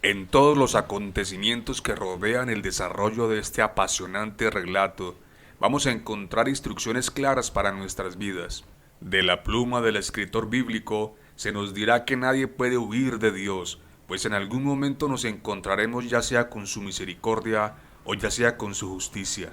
En todos los acontecimientos que rodean el desarrollo de este apasionante relato, vamos a encontrar instrucciones claras para nuestras vidas. De la pluma del escritor bíblico se nos dirá que nadie puede huir de Dios, pues en algún momento nos encontraremos ya sea con su misericordia o ya sea con su justicia.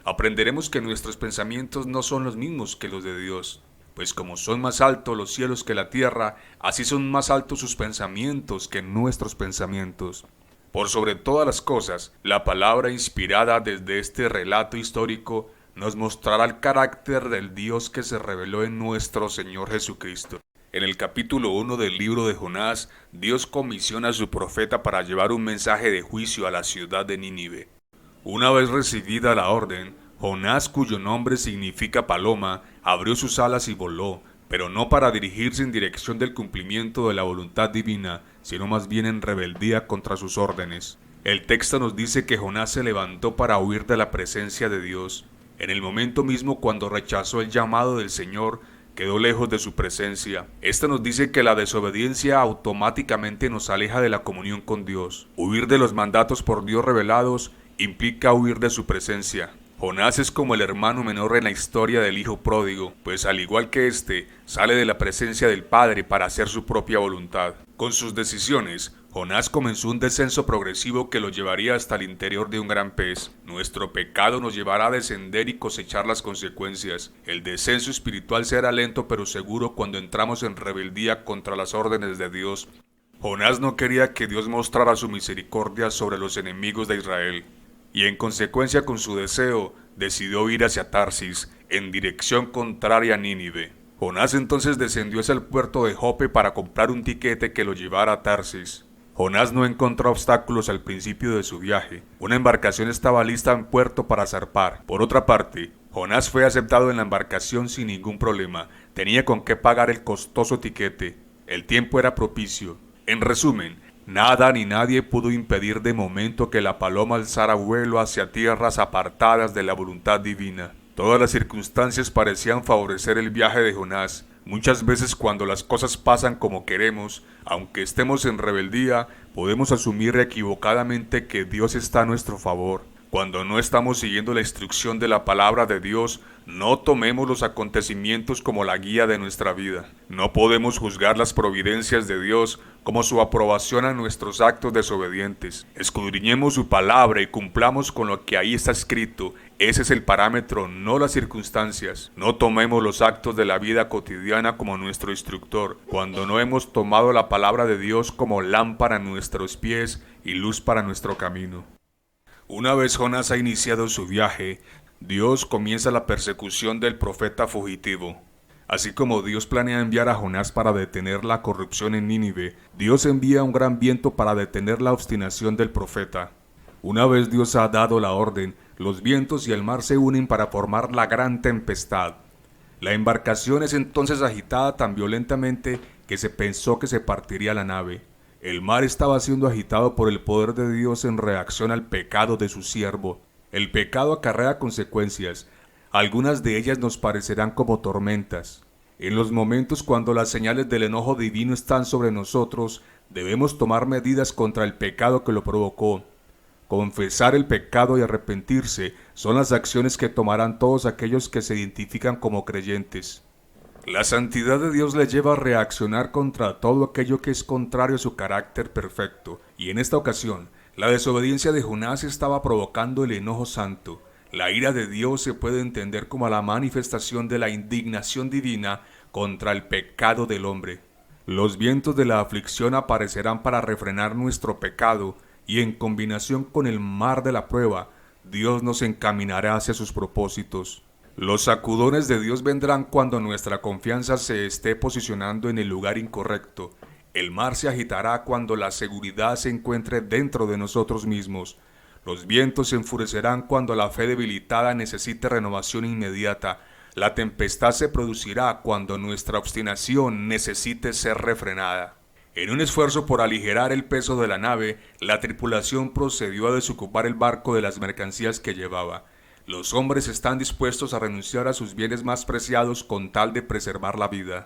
Aprenderemos que nuestros pensamientos no son los mismos que los de Dios, pues como son más altos los cielos que la tierra, así son más altos sus pensamientos que nuestros pensamientos. Por sobre todas las cosas, la palabra inspirada desde este relato histórico nos mostrará el carácter del Dios que se reveló en nuestro Señor Jesucristo. En el capítulo 1 del libro de Jonás, Dios comisiona a su profeta para llevar un mensaje de juicio a la ciudad de Nínive. Una vez recibida la orden, Jonás, cuyo nombre significa paloma, abrió sus alas y voló, pero no para dirigirse en dirección del cumplimiento de la voluntad divina, sino más bien en rebeldía contra sus órdenes. El texto nos dice que Jonás se levantó para huir de la presencia de Dios. En el momento mismo cuando rechazó el llamado del Señor, quedó lejos de su presencia. Esta nos dice que la desobediencia automáticamente nos aleja de la comunión con Dios. Huir de los mandatos por Dios revelados implica huir de su presencia. Jonás es como el hermano menor en la historia del hijo pródigo, pues al igual que éste, sale de la presencia del Padre para hacer su propia voluntad. Con sus decisiones, Jonás comenzó un descenso progresivo que lo llevaría hasta el interior de un gran pez. Nuestro pecado nos llevará a descender y cosechar las consecuencias. El descenso espiritual será lento pero seguro cuando entramos en rebeldía contra las órdenes de Dios. Jonás no quería que Dios mostrara su misericordia sobre los enemigos de Israel, y en consecuencia con su deseo, decidió ir hacia Tarsis, en dirección contraria a Nínive. Jonás entonces descendió hacia el puerto de Jope para comprar un tiquete que lo llevara a Tarsis. Jonás no encontró obstáculos al principio de su viaje. Una embarcación estaba lista en puerto para zarpar. Por otra parte, Jonás fue aceptado en la embarcación sin ningún problema. Tenía con qué pagar el costoso tiquete. El tiempo era propicio. En resumen, nada ni nadie pudo impedir de momento que la paloma alzara vuelo hacia tierras apartadas de la voluntad divina. Todas las circunstancias parecían favorecer el viaje de Jonás. Muchas veces cuando las cosas pasan como queremos, aunque estemos en rebeldía, podemos asumir equivocadamente que Dios está a nuestro favor. Cuando no estamos siguiendo la instrucción de la palabra de Dios, no tomemos los acontecimientos como la guía de nuestra vida. No podemos juzgar las providencias de Dios como su aprobación a nuestros actos desobedientes. Escudriñemos su palabra y cumplamos con lo que ahí está escrito. Ese es el parámetro, no las circunstancias. No tomemos los actos de la vida cotidiana como nuestro instructor, cuando no hemos tomado la palabra de Dios como lámpara a nuestros pies y luz para nuestro camino. Una vez Jonás ha iniciado su viaje, Dios comienza la persecución del profeta fugitivo. Así como Dios planea enviar a Jonás para detener la corrupción en Nínive, Dios envía un gran viento para detener la obstinación del profeta. Una vez Dios ha dado la orden, los vientos y el mar se unen para formar la gran tempestad. La embarcación es entonces agitada tan violentamente que se pensó que se partiría la nave. El mar estaba siendo agitado por el poder de Dios en reacción al pecado de su siervo. El pecado acarrea consecuencias. Algunas de ellas nos parecerán como tormentas. En los momentos cuando las señales del enojo divino están sobre nosotros, debemos tomar medidas contra el pecado que lo provocó. Confesar el pecado y arrepentirse son las acciones que tomarán todos aquellos que se identifican como creyentes. La santidad de Dios le lleva a reaccionar contra todo aquello que es contrario a su carácter perfecto, y en esta ocasión, la desobediencia de Jonás estaba provocando el enojo santo. La ira de Dios se puede entender como la manifestación de la indignación divina contra el pecado del hombre. Los vientos de la aflicción aparecerán para refrenar nuestro pecado, y en combinación con el mar de la prueba, Dios nos encaminará hacia sus propósitos. Los sacudones de Dios vendrán cuando nuestra confianza se esté posicionando en el lugar incorrecto. El mar se agitará cuando la seguridad se encuentre dentro de nosotros mismos. Los vientos se enfurecerán cuando la fe debilitada necesite renovación inmediata. La tempestad se producirá cuando nuestra obstinación necesite ser refrenada. En un esfuerzo por aligerar el peso de la nave, la tripulación procedió a desocupar el barco de las mercancías que llevaba. Los hombres están dispuestos a renunciar a sus bienes más preciados con tal de preservar la vida.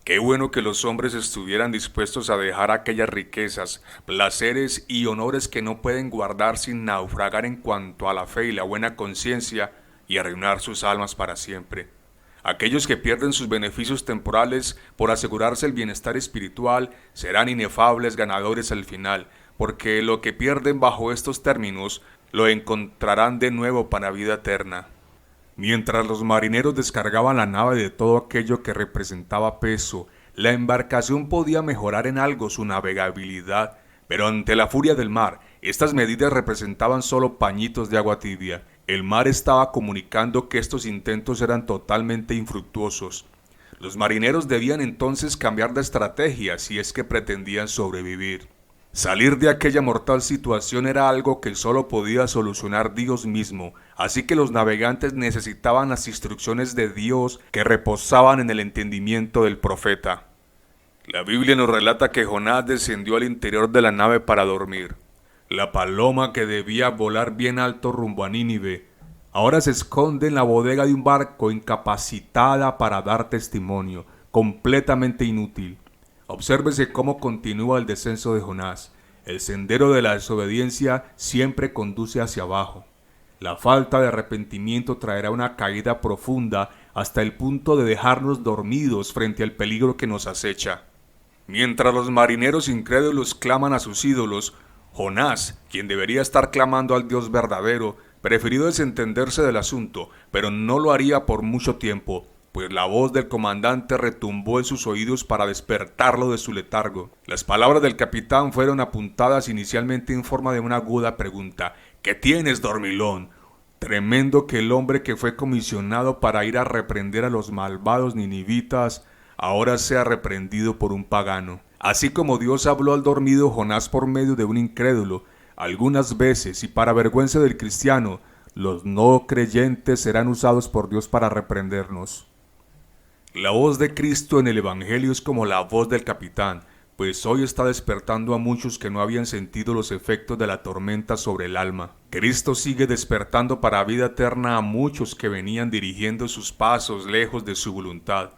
Qué bueno que los hombres estuvieran dispuestos a dejar aquellas riquezas, placeres y honores que no pueden guardar sin naufragar en cuanto a la fe y la buena conciencia y arruinar sus almas para siempre. Aquellos que pierden sus beneficios temporales por asegurarse el bienestar espiritual serán inefables ganadores al final, porque lo que pierden bajo estos términos lo encontrarán de nuevo para vida eterna. Mientras los marineros descargaban la nave de todo aquello que representaba peso, la embarcación podía mejorar en algo su navegabilidad, pero ante la furia del mar, estas medidas representaban solo pañitos de agua tibia. El mar estaba comunicando que estos intentos eran totalmente infructuosos. Los marineros debían entonces cambiar de estrategia si es que pretendían sobrevivir. Salir de aquella mortal situación era algo que solo podía solucionar Dios mismo, así que los navegantes necesitaban las instrucciones de Dios que reposaban en el entendimiento del profeta. La Biblia nos relata que Jonás descendió al interior de la nave para dormir. La paloma que debía volar bien alto rumbo a Nínive, ahora se esconde en la bodega de un barco incapacitada para dar testimonio, completamente inútil. Obsérvese cómo continúa el descenso de Jonás. El sendero de la desobediencia siempre conduce hacia abajo. La falta de arrepentimiento traerá una caída profunda hasta el punto de dejarnos dormidos frente al peligro que nos acecha. Mientras los marineros incrédulos claman a sus ídolos, Jonás, quien debería estar clamando al Dios verdadero, prefirió desentenderse del asunto, pero no lo haría por mucho tiempo, pues la voz del comandante retumbó en sus oídos para despertarlo de su letargo. Las palabras del capitán fueron apuntadas inicialmente en forma de una aguda pregunta: ¿qué tienes, dormilón? Tremendo que el hombre que fue comisionado para ir a reprender a los malvados ninivitas ahora sea reprendido por un pagano. Así como Dios habló al dormido Jonás por medio de un incrédulo, algunas veces, y para vergüenza del cristiano, los no creyentes serán usados por Dios para reprendernos. La voz de Cristo en el Evangelio es como la voz del capitán, pues hoy está despertando a muchos que no habían sentido los efectos de la tormenta sobre el alma. Cristo sigue despertando para vida eterna a muchos que venían dirigiendo sus pasos lejos de su voluntad.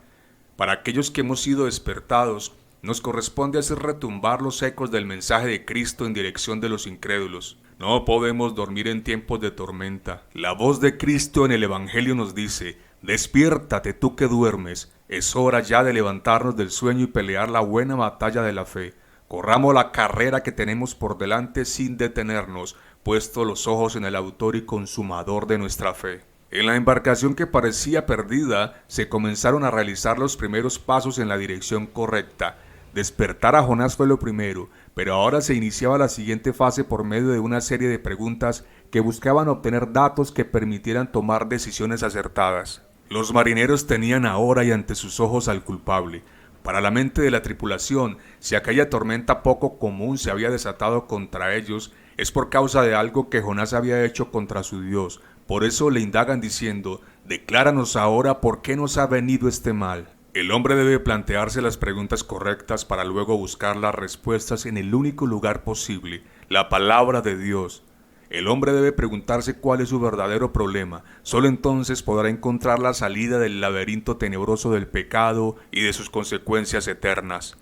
Para aquellos que hemos sido despertados, nos corresponde hacer retumbar los ecos del mensaje de Cristo en dirección de los incrédulos. No podemos dormir en tiempos de tormenta. La voz de Cristo en el Evangelio nos dice: despiértate tú que duermes, es hora ya de levantarnos del sueño y pelear la buena batalla de la fe. Corramos la carrera que tenemos por delante sin detenernos, puestos los ojos en el autor y consumador de nuestra fe. En la embarcación que parecía perdida, se comenzaron a realizar los primeros pasos en la dirección correcta. Despertar a Jonás fue lo primero, pero ahora se iniciaba la siguiente fase por medio de una serie de preguntas que buscaban obtener datos que permitieran tomar decisiones acertadas. Los marineros tenían ahora y ante sus ojos al culpable. Para la mente de la tripulación, si aquella tormenta poco común se había desatado contra ellos, es por causa de algo que Jonás había hecho contra su Dios. Por eso le indagan diciendo: decláranos ahora por qué nos ha venido este mal. El hombre debe plantearse las preguntas correctas para luego buscar las respuestas en el único lugar posible, la palabra de Dios. El hombre debe preguntarse cuál es su verdadero problema. Solo entonces podrá encontrar la salida del laberinto tenebroso del pecado y de sus consecuencias eternas.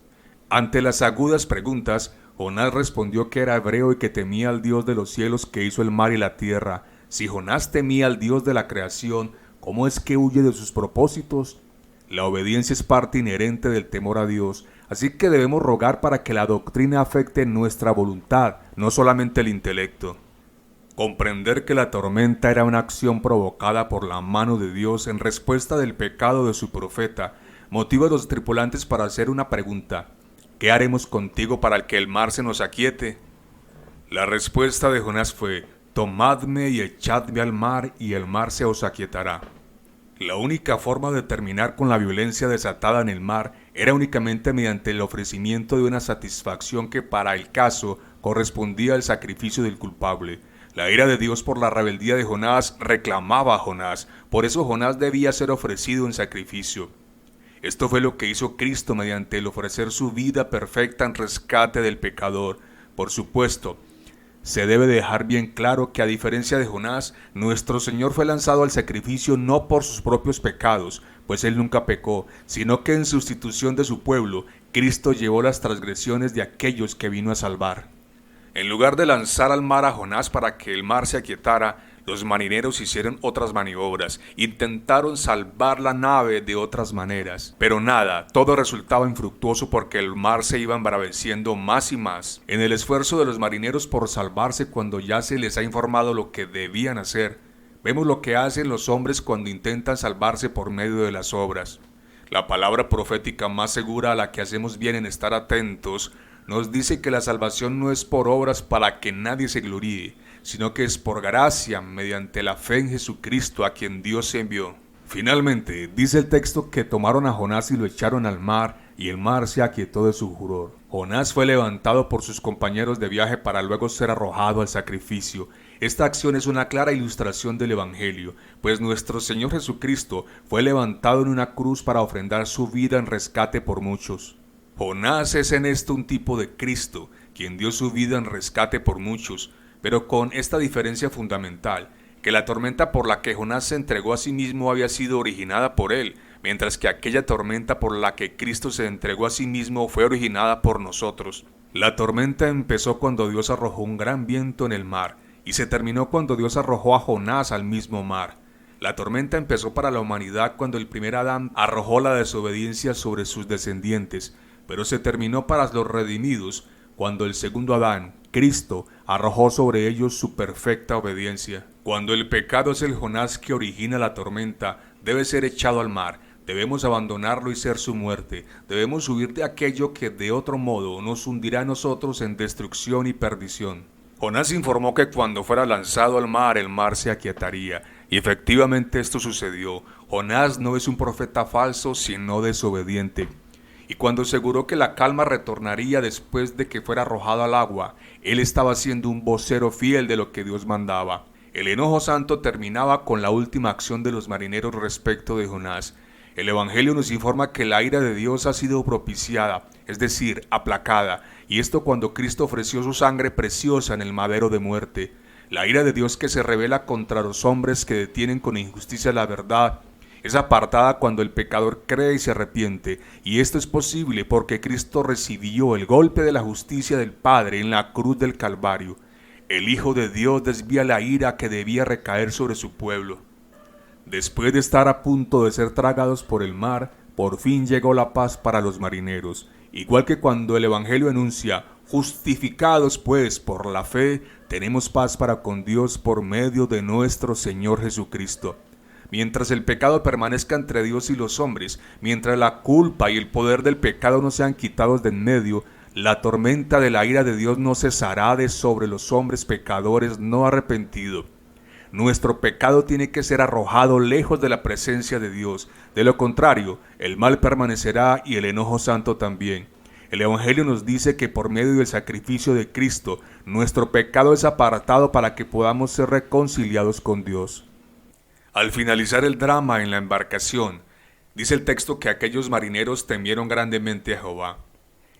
Ante las agudas preguntas, Jonás respondió que era hebreo y que temía al Dios de los cielos que hizo el mar y la tierra. Si Jonás temía al Dios de la creación, ¿cómo es que huye de sus propósitos? La obediencia es parte inherente del temor a Dios, así que debemos rogar para que la doctrina afecte nuestra voluntad, no solamente el intelecto. Comprender que la tormenta era una acción provocada por la mano de Dios en respuesta del pecado de su profeta motiva a los tripulantes para hacer una pregunta: ¿qué haremos contigo para que el mar se nos aquiete? La respuesta de Jonás fue: tomadme y echadme al mar, y el mar se os aquietará. La única forma de terminar con la violencia desatada en el mar era únicamente mediante el ofrecimiento de una satisfacción que para el caso correspondía al sacrificio del culpable. La ira de Dios por la rebeldía de Jonás reclamaba a Jonás, por eso Jonás debía ser ofrecido en sacrificio. Esto fue lo que hizo Cristo mediante el ofrecer su vida perfecta en rescate del pecador. Por supuesto, se debe dejar bien claro que a diferencia de Jonás, nuestro Señor fue lanzado al sacrificio no por sus propios pecados, pues él nunca pecó, sino que en sustitución de su pueblo, Cristo llevó las transgresiones de aquellos que vino a salvar. En lugar de lanzar al mar a Jonás para que el mar se aquietara, los marineros hicieron otras maniobras, intentaron salvar la nave de otras maneras, pero nada, todo resultaba infructuoso porque el mar se iba embraveciendo más y más. En el esfuerzo de los marineros por salvarse cuando ya se les ha informado lo que debían hacer, vemos lo que hacen los hombres cuando intentan salvarse por medio de las obras. La palabra profética más segura a la que hacemos bien en estar atentos nos dice que la salvación no es por obras para que nadie se gloríe, sino que es por gracia mediante la fe en Jesucristo a quien Dios envió. Finalmente, dice el texto que tomaron a Jonás y lo echaron al mar, y el mar se aquietó de su furor. Jonás fue levantado por sus compañeros de viaje para luego ser arrojado al sacrificio. Esta acción es una clara ilustración del Evangelio, pues nuestro Señor Jesucristo fue levantado en una cruz para ofrendar su vida en rescate por muchos. Jonás es en esto un tipo de Cristo, quien dio su vida en rescate por muchos, pero con esta diferencia fundamental, que la tormenta por la que Jonás se entregó a sí mismo había sido originada por él, mientras que aquella tormenta por la que Cristo se entregó a sí mismo fue originada por nosotros. La tormenta empezó cuando Dios arrojó un gran viento en el mar, y se terminó cuando Dios arrojó a Jonás al mismo mar. La tormenta empezó para la humanidad cuando el primer Adán arrojó la desobediencia sobre sus descendientes, pero se terminó para los redimidos cuando el segundo Adán, Cristo, arrojó sobre ellos su perfecta obediencia. Cuando el pecado es el Jonás que origina la tormenta, debe ser echado al mar. Debemos abandonarlo y ser su muerte. Debemos huir de aquello que de otro modo nos hundirá a nosotros en destrucción y perdición. Jonás informó que cuando fuera lanzado al mar, el mar se aquietaría. Y efectivamente esto sucedió. Jonás no es un profeta falso, sino desobediente. Y cuando aseguró que la calma retornaría después de que fuera arrojado al agua, él estaba siendo un vocero fiel de lo que Dios mandaba. El enojo santo terminaba con la última acción de los marineros respecto de Jonás. El Evangelio nos informa que la ira de Dios ha sido propiciada, es decir, aplacada, y esto cuando Cristo ofreció su sangre preciosa en el madero de muerte. La ira de Dios que se revela contra los hombres que detienen con injusticia la verdad, es apartada cuando el pecador cree y se arrepiente, y esto es posible porque Cristo recibió el golpe de la justicia del Padre en la cruz del Calvario. El Hijo de Dios desvía la ira que debía recaer sobre su pueblo. Después de estar a punto de ser tragados por el mar, por fin llegó la paz para los marineros, igual que cuando el Evangelio anuncia, justificados pues por la fe, tenemos paz para con Dios por medio de nuestro Señor Jesucristo. Mientras el pecado permanezca entre Dios y los hombres, mientras la culpa y el poder del pecado no sean quitados de en medio, la tormenta de la ira de Dios no cesará de sobre los hombres pecadores no arrepentidos. Nuestro pecado tiene que ser arrojado lejos de la presencia de Dios. De lo contrario, el mal permanecerá y el enojo santo también. El Evangelio nos dice que por medio del sacrificio de Cristo, nuestro pecado es apartado para que podamos ser reconciliados con Dios. Al finalizar el drama en la embarcación, dice el texto que aquellos marineros temieron grandemente a Jehová.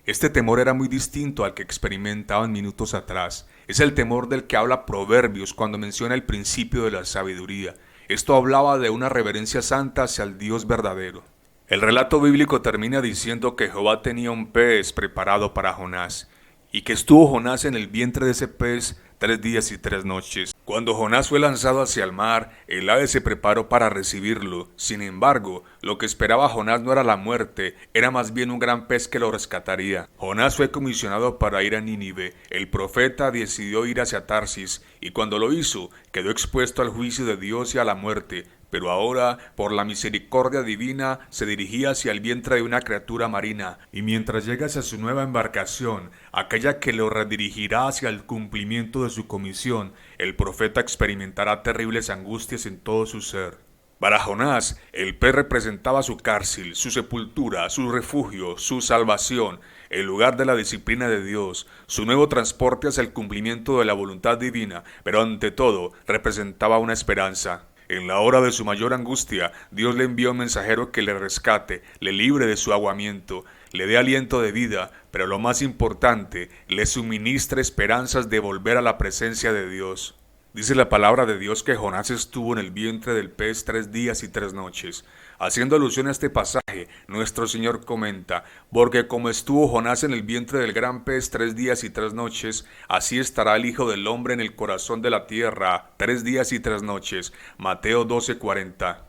Este temor era muy distinto al que experimentaban minutos atrás. Es el temor del que habla Proverbios cuando menciona el principio de la sabiduría. Esto hablaba de una reverencia santa hacia el Dios verdadero. El relato bíblico termina diciendo que Jehová tenía un pez preparado para Jonás, y que estuvo Jonás en el vientre de ese pez 3 días y 3 noches. Cuando Jonás fue lanzado hacia el mar, el ave se preparó para recibirlo. Sin embargo, lo que esperaba Jonás no era la muerte, era más bien un gran pez que lo rescataría. Jonás fue comisionado para ir a Nínive. El profeta decidió ir hacia Tarsis, y cuando lo hizo, quedó expuesto al juicio de Dios y a la muerte. Pero ahora, por la misericordia divina, se dirigía hacia el vientre de una criatura marina, y mientras llega hacia su nueva embarcación, aquella que lo redirigirá hacia el cumplimiento de su comisión, el profeta experimentará terribles angustias en todo su ser. Para Jonás, el pez representaba su cárcel, su sepultura, su refugio, su salvación, el lugar de la disciplina de Dios, su nuevo transporte hacia el cumplimiento de la voluntad divina, pero ante todo representaba una esperanza. En la hora de su mayor angustia, Dios le envió un mensajero que le rescate, le libre de su aguamiento, le dé aliento de vida, pero lo más importante, le suministre esperanzas de volver a la presencia de Dios. Dice la palabra de Dios que Jonás estuvo en el vientre del pez 3 días y 3 noches. Haciendo alusión a este pasaje, nuestro Señor comenta, porque como estuvo Jonás en el vientre del gran pez 3 días y 3 noches, así estará el Hijo del Hombre en el corazón de la tierra 3 días y 3 noches. Mateo 12:40.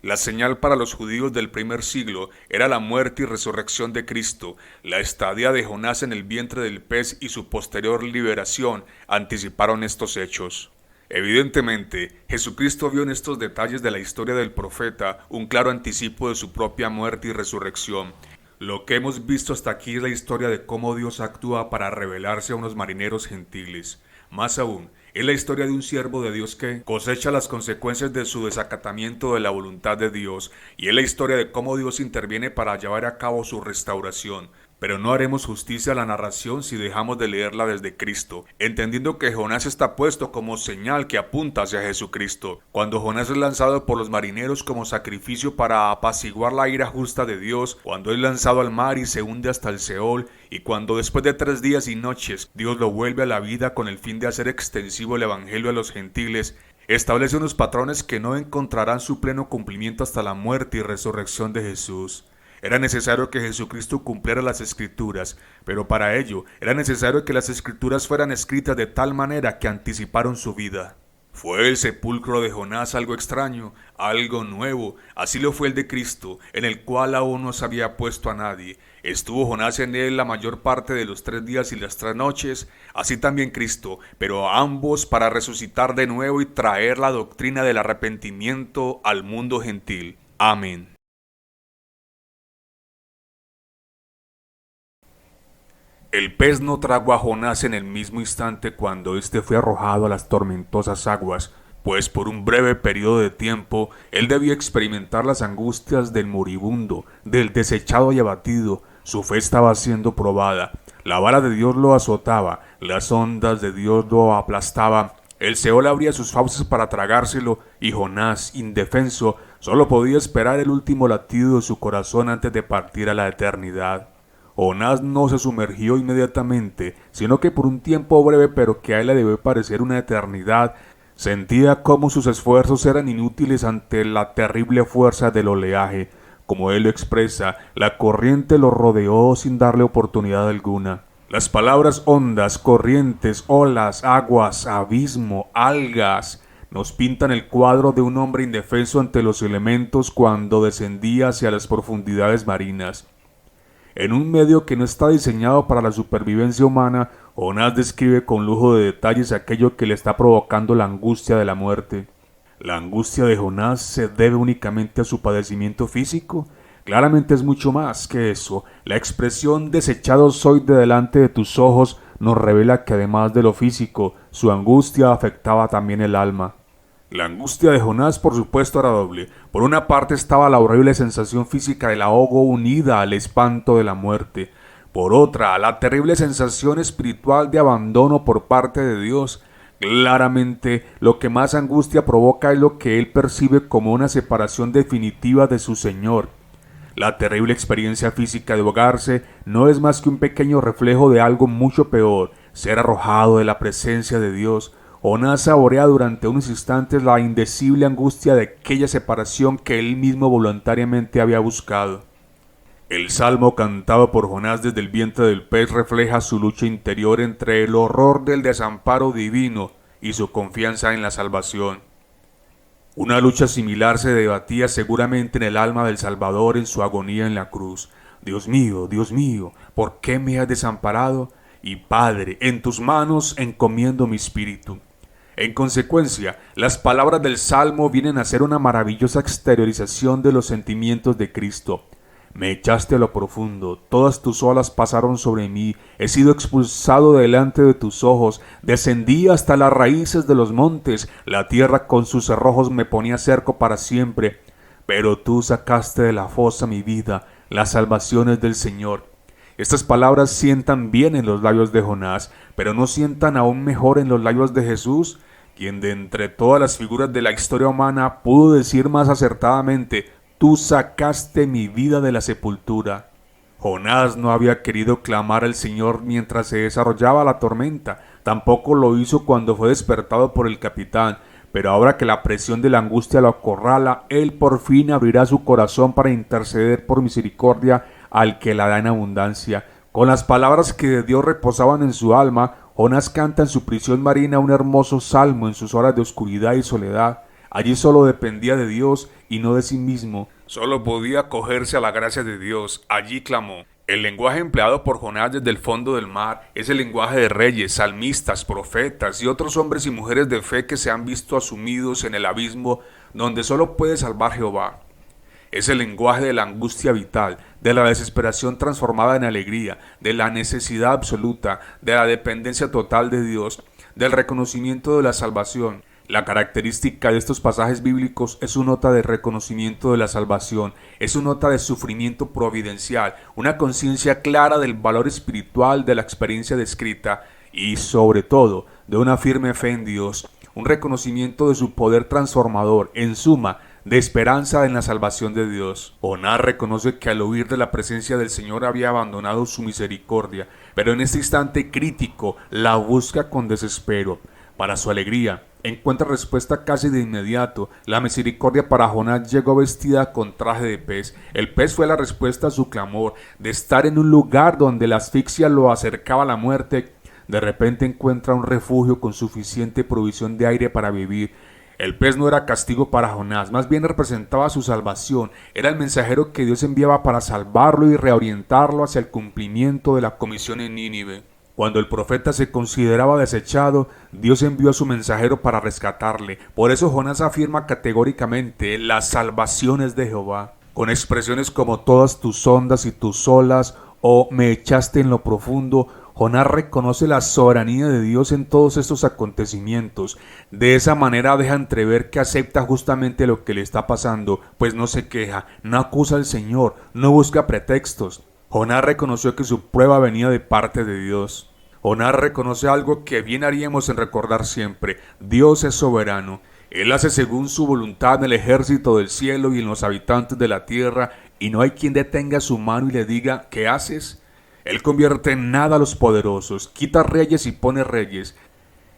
La señal para los judíos del primer siglo era la muerte y resurrección de Cristo. La estadía de Jonás en el vientre del pez y su posterior liberación anticiparon estos hechos. Evidentemente, Jesucristo vio en estos detalles de la historia del profeta un claro anticipo de su propia muerte y resurrección. Lo que hemos visto hasta aquí es la historia de cómo Dios actúa para revelarse a unos marineros gentiles. Más aún, es la historia de un siervo de Dios que cosecha las consecuencias de su desacatamiento de la voluntad de Dios, y es la historia de cómo Dios interviene para llevar a cabo su restauración. Pero no haremos justicia a la narración si dejamos de leerla desde Cristo, entendiendo que Jonás está puesto como señal que apunta hacia Jesucristo. Cuando Jonás es lanzado por los marineros como sacrificio para apaciguar la ira justa de Dios, cuando es lanzado al mar y se hunde hasta el Seol, y cuando después de 3 días y noches Dios lo vuelve a la vida con el fin de hacer extensivo el evangelio a los gentiles, establece unos patrones que no encontrarán su pleno cumplimiento hasta la muerte y resurrección de Jesús. Era necesario que Jesucristo cumpliera las Escrituras, pero para ello era necesario que las Escrituras fueran escritas de tal manera que anticiparon su vida. ¿Fue el sepulcro de Jonás algo extraño, algo nuevo? Así lo fue el de Cristo, en el cual aún no se había puesto a nadie. Estuvo Jonás en él la mayor parte de los 3 días y las 3 noches, así también Cristo, pero a ambos para resucitar de nuevo y traer la doctrina del arrepentimiento al mundo gentil. Amén. El pez no tragó a Jonás en el mismo instante cuando éste fue arrojado a las tormentosas aguas, pues por un breve periodo de tiempo él debía experimentar las angustias del moribundo, del desechado y abatido. Su fe estaba siendo probada. La vara de Dios lo azotaba, las ondas de Dios lo aplastaban. El Seol abría sus fauces para tragárselo, y Jonás, indefenso, solo podía esperar el último latido de su corazón antes de partir a la eternidad. Jonás no se sumergió inmediatamente, sino que por un tiempo breve, pero que a él le debió parecer una eternidad, sentía cómo sus esfuerzos eran inútiles ante la terrible fuerza del oleaje. Como él lo expresa, la corriente lo rodeó sin darle oportunidad alguna. Las palabras ondas, corrientes, olas, aguas, abismo, algas, nos pintan el cuadro de un hombre indefenso ante los elementos cuando descendía hacia las profundidades marinas. En un medio que no está diseñado para la supervivencia humana, Jonás describe con lujo de detalles aquello que le está provocando la angustia de la muerte. ¿La angustia de Jonás se debe únicamente a su padecimiento físico? Claramente es mucho más que eso. La expresión desechado soy de delante de tus ojos nos revela que además de lo físico, su angustia afectaba también el alma. La angustia de Jonás, por supuesto, era doble. Por una parte estaba la horrible sensación física del ahogo unida al espanto de la muerte. Por otra, la terrible sensación espiritual de abandono por parte de Dios. Claramente, lo que más angustia provoca es lo que él percibe como una separación definitiva de su Señor. La terrible experiencia física de ahogarse no es más que un pequeño reflejo de algo mucho peor, ser arrojado de la presencia de Dios. Jonás saborea durante unos instantes la indecible angustia de aquella separación que él mismo voluntariamente había buscado. El salmo cantado por Jonás desde el vientre del pez refleja su lucha interior entre el horror del desamparo divino y su confianza en la salvación. Una lucha similar se debatía seguramente en el alma del Salvador en su agonía en la cruz. Dios mío, ¿por qué me has desamparado? Y Padre, en tus manos encomiendo mi espíritu. En consecuencia, las palabras del Salmo vienen a ser una maravillosa exteriorización de los sentimientos de Cristo. Me echaste a lo profundo, todas tus olas pasaron sobre mí, he sido expulsado delante de tus ojos, descendí hasta las raíces de los montes, la tierra con sus cerrojos me ponía cerco para siempre, pero tú sacaste de la fosa mi vida, las salvaciones del Señor. Estas palabras sientan bien en los labios de Jonás, pero no sientan aún mejor en los labios de Jesús, quien de entre todas las figuras de la historia humana pudo decir más acertadamente: tú sacaste mi vida de la sepultura. Jonás no había querido clamar al Señor mientras se desarrollaba la tormenta, tampoco lo hizo cuando fue despertado por el capitán, Pero ahora que la presión de la angustia lo acorrala, él por fin abrirá su corazón para interceder por misericordia al que la da en abundancia. Con las palabras que de Dios reposaban en su alma, Jonás canta en su prisión marina un hermoso salmo en sus horas de oscuridad y soledad. Allí solo dependía de Dios y no de sí mismo. Solo podía acogerse a la gracia de Dios. Allí clamó. El lenguaje empleado por Jonás desde el fondo del mar es el lenguaje de reyes, salmistas, profetas y otros hombres y mujeres de fe que se han visto asumidos en el abismo donde solo puede salvar Jehová. Es el lenguaje de la angustia vital, de la desesperación transformada en alegría, de la necesidad absoluta, de la dependencia total de Dios, del reconocimiento de la salvación. La característica de estos pasajes bíblicos es su nota de reconocimiento de la salvación, es su nota de sufrimiento providencial, una conciencia clara del valor espiritual de la experiencia descrita y, sobre todo, de una firme fe en Dios, un reconocimiento de su poder transformador, en suma, de esperanza en la salvación de Dios. Jonás reconoce que al huir de la presencia del Señor había abandonado su misericordia, pero en este instante crítico la busca con desespero. Para su alegría, encuentra respuesta casi de inmediato. La misericordia para Jonás llegó vestida con traje de pez. El pez fue la respuesta a su clamor, de estar en un lugar donde la asfixia lo acercaba a la muerte. De repente encuentra un refugio con suficiente provisión de aire para vivir. El pez no era castigo para Jonás, más bien representaba su salvación. Era el mensajero que Dios enviaba para salvarlo y reorientarlo hacia el cumplimiento de la comisión en Nínive. Cuando el profeta se consideraba desechado, Dios envió a su mensajero para rescatarle. Por eso Jonás afirma categóricamente: la salvación es de Jehová, con expresiones como todas tus ondas y tus olas, o me echaste en lo profundo. Jonás reconoce la soberanía de Dios en todos estos acontecimientos. De esa manera deja entrever que acepta justamente lo que le está pasando, pues no se queja, no acusa al Señor, no busca pretextos. Jonás reconoció que su prueba venía de parte de Dios. Jonás reconoce algo que bien haríamos en recordar siempre: Dios es soberano. Él hace según su voluntad en el ejército del cielo y en los habitantes de la tierra, y no hay quien detenga su mano y le diga: ¿qué haces? Él convierte en nada a los poderosos, quita reyes y pone reyes.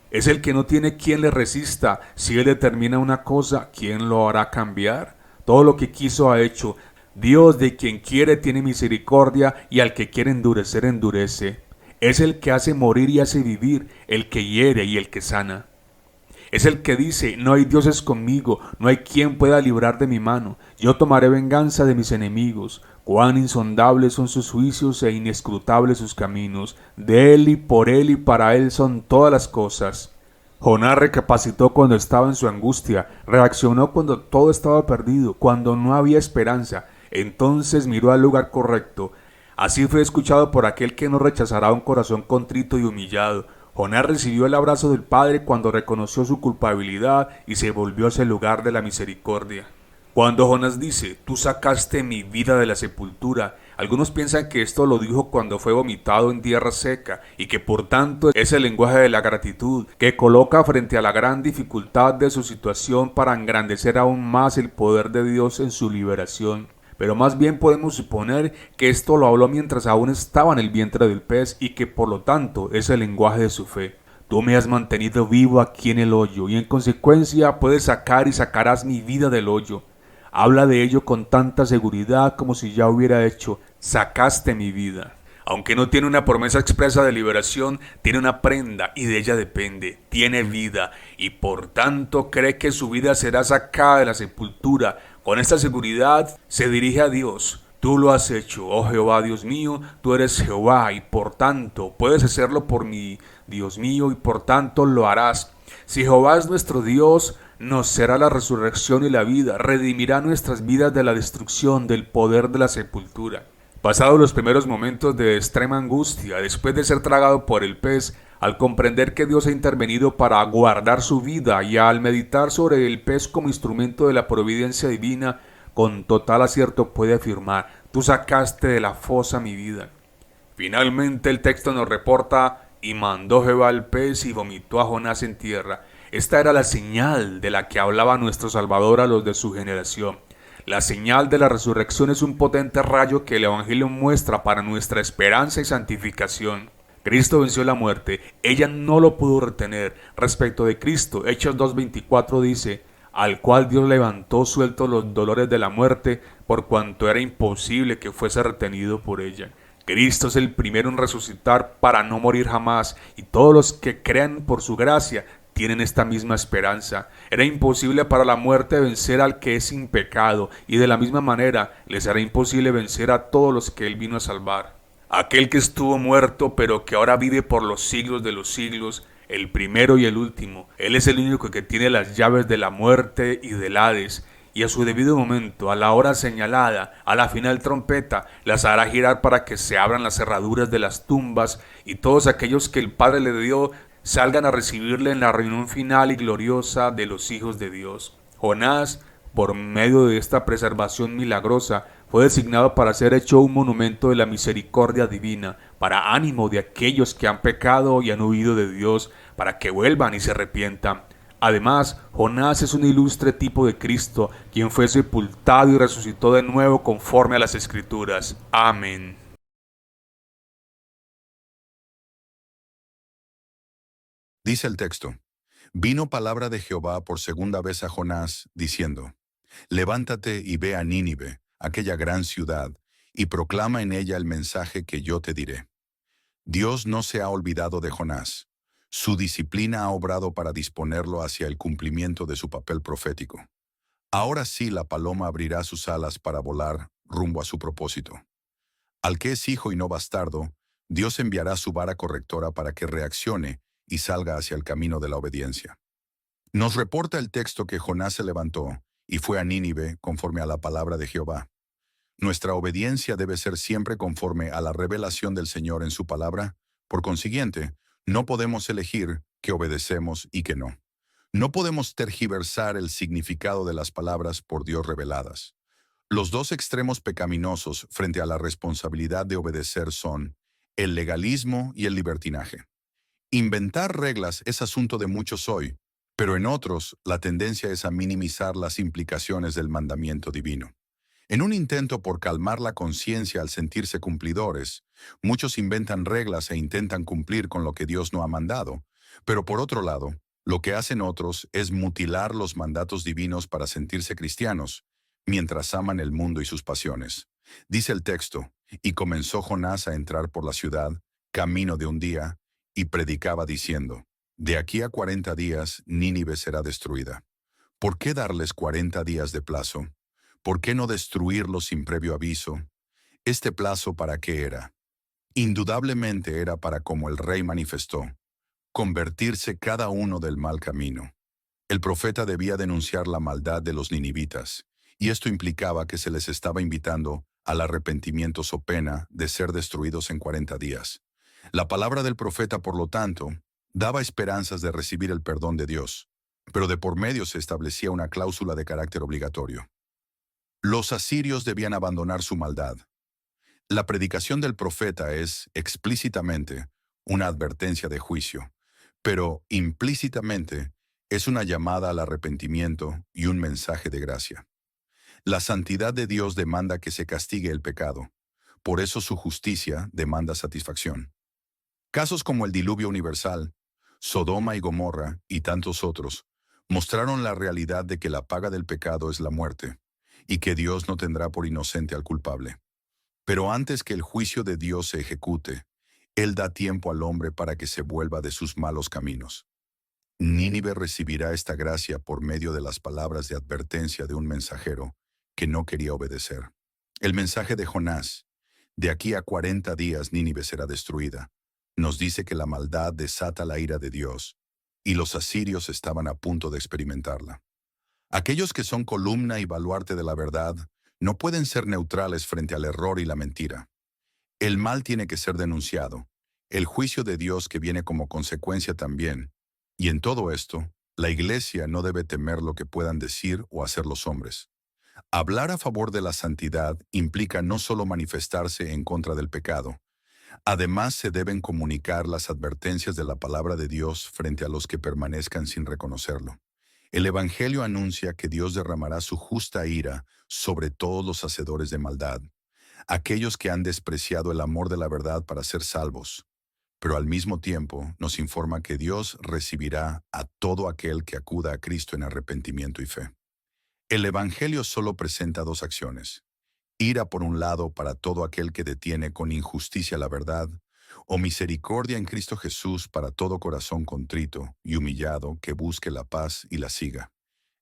Es el que no tiene quien le resista. Si él determina una cosa, ¿quién lo hará cambiar? Todo lo que quiso ha hecho. Dios de quien quiere tiene misericordia, y al que quiere endurecer, endurece. Es el que hace morir y hace vivir, el que hiere y el que sana. Es el que dice: no hay dioses conmigo, no hay quien pueda librar de mi mano. Yo tomaré venganza de mis enemigos. Cuán insondables son sus juicios e inescrutables sus caminos. De él y por él y para él son todas las cosas. Jonás recapacitó cuando estaba en su angustia, reaccionó cuando todo estaba perdido, cuando no había esperanza. Entonces miró al lugar correcto. Así fue escuchado por aquel que no rechazará un corazón contrito y humillado. Jonás recibió el abrazo del Padre cuando reconoció su culpabilidad y se volvió hacia el lugar de la misericordia. Cuando Jonás dice: tú sacaste mi vida de la sepultura, algunos piensan que esto lo dijo cuando fue vomitado en tierra seca, y que por tanto es el lenguaje de la gratitud, que coloca frente a la gran dificultad de su situación para engrandecer aún más el poder de Dios en su liberación. Pero más bien podemos suponer que esto lo habló mientras aún estaba en el vientre del pez, y que por lo tanto es el lenguaje de su fe. Tú me has mantenido vivo aquí en el hoyo, y en consecuencia puedes sacar y sacarás mi vida del hoyo. Habla de ello con tanta seguridad como si ya hubiera hecho: sacaste mi vida. Aunque no tiene una promesa expresa de liberación, tiene una prenda y de ella depende. Tiene vida y por tanto cree que su vida será sacada de la sepultura. Con esta seguridad se dirige a Dios. Tú lo has hecho, oh Jehová, Dios mío, tú eres Jehová y por tanto puedes hacerlo por mí, Dios mío, y por tanto lo harás. Si Jehová es nuestro Dios, nos será la resurrección y la vida, redimirá nuestras vidas de la destrucción, del poder de la sepultura. Pasados los primeros momentos de extrema angustia, después de ser tragado por el pez, al comprender que Dios ha intervenido para guardar su vida y al meditar sobre el pez como instrumento de la providencia divina, con total acierto puede afirmar: tú sacaste de la fosa mi vida. Finalmente el texto nos reporta: y mandó Jehová al pez y vomitó a Jonás en tierra. Esta era la señal de la que hablaba nuestro Salvador a los de su generación. La señal de la resurrección es un potente rayo que el Evangelio muestra para nuestra esperanza y santificación. Cristo venció la muerte, ella no lo pudo retener. Respecto de Cristo, Hechos 2:24 dice, al cual Dios levantó sueltos los dolores de la muerte, por cuanto era imposible que fuese retenido por ella. Cristo es el primero en resucitar para no morir jamás, y todos los que crean por su gracia tienen esta misma esperanza. Era imposible para la muerte vencer al que es sin pecado, y de la misma manera les será imposible vencer a todos los que Él vino a salvar. Aquel que estuvo muerto, pero que ahora vive por los siglos de los siglos, el primero y el último. Él es el único que tiene las llaves de la muerte y del Hades, y a su debido momento, a la hora señalada, a la final trompeta, las hará girar para que se abran las cerraduras de las tumbas, y todos aquellos que el Padre le dio salgan a recibirle en la reunión final y gloriosa de los hijos de Dios. Jonás, por medio de esta preservación milagrosa, fue designado para ser hecho un monumento de la misericordia divina, para ánimo de aquellos que han pecado y han huido de Dios, para que vuelvan y se arrepientan. Además, Jonás es un ilustre tipo de Cristo, quien fue sepultado y resucitó de nuevo conforme a las Escrituras. Amén. Dice el texto, vino palabra de Jehová por segunda vez a Jonás, diciendo, levántate y ve a Nínive, aquella gran ciudad, y proclama en ella el mensaje que yo te diré. Dios no se ha olvidado de Jonás. Su disciplina ha obrado para disponerlo hacia el cumplimiento de su papel profético. Ahora sí la paloma abrirá sus alas para volar rumbo a su propósito. Al que es hijo y no bastardo, Dios enviará su vara correctora para que reaccione y salga hacia el camino de la obediencia. Nos reporta el texto que Jonás se levantó y fue a Nínive conforme a la palabra de Jehová. Nuestra obediencia debe ser siempre conforme a la revelación del Señor en su palabra. Por consiguiente, no podemos elegir qué obedecemos y qué no. No podemos tergiversar el significado de las palabras por Dios reveladas. Los dos extremos pecaminosos frente a la responsabilidad de obedecer son el legalismo y el libertinaje. Inventar reglas es asunto de muchos hoy, pero en otros la tendencia es a minimizar las implicaciones del mandamiento divino. En un intento por calmar la conciencia al sentirse cumplidores, muchos inventan reglas e intentan cumplir con lo que Dios no ha mandado, pero por otro lado, lo que hacen otros es mutilar los mandatos divinos para sentirse cristianos, mientras aman el mundo y sus pasiones. Dice el texto, y comenzó Jonás a entrar por la ciudad, camino de un día, y predicaba diciendo, de aquí a 40 días Nínive será destruida. ¿Por qué darles 40 días de plazo? ¿Por qué no destruirlos sin previo aviso? ¿Este plazo para qué era? Indudablemente era para, como el rey manifestó, convertirse cada uno del mal camino. El profeta debía denunciar la maldad de los ninivitas, y esto implicaba que se les estaba invitando al arrepentimiento so pena de ser destruidos en 40 días. La palabra del profeta, por lo tanto, daba esperanzas de recibir el perdón de Dios, pero de por medio se establecía una cláusula de carácter obligatorio. Los asirios debían abandonar su maldad. La predicación del profeta es, explícitamente, una advertencia de juicio, pero implícitamente es una llamada al arrepentimiento y un mensaje de gracia. La santidad de Dios demanda que se castigue el pecado, por eso su justicia demanda satisfacción. Casos como el diluvio universal, Sodoma y Gomorra y tantos otros mostraron la realidad de que la paga del pecado es la muerte, y que Dios no tendrá por inocente al culpable. Pero antes que el juicio de Dios se ejecute, Él da tiempo al hombre para que se vuelva de sus malos caminos. Nínive recibirá esta gracia por medio de las palabras de advertencia de un mensajero que no quería obedecer. El mensaje de Jonás, de aquí a 40 días Nínive será destruida, nos dice que la maldad desata la ira de Dios, y los asirios estaban a punto de experimentarla. Aquellos que son columna y baluarte de la verdad no pueden ser neutrales frente al error y la mentira. El mal tiene que ser denunciado, el juicio de Dios que viene como consecuencia también, y en todo esto, la Iglesia no debe temer lo que puedan decir o hacer los hombres. Hablar a favor de la santidad implica no solo manifestarse en contra del pecado, además se deben comunicar las advertencias de la palabra de Dios frente a los que permanezcan sin reconocerlo. El Evangelio anuncia que Dios derramará su justa ira sobre todos los hacedores de maldad, aquellos que han despreciado el amor de la verdad para ser salvos. pero al mismo tiempo nos informa que Dios recibirá a todo aquel que acuda a Cristo en arrepentimiento y fe. El Evangelio solo presenta dos acciones: ira por un lado para todo aquel que detiene con injusticia la verdad, o misericordia en Cristo Jesús para todo corazón contrito y humillado que busque la paz y la siga.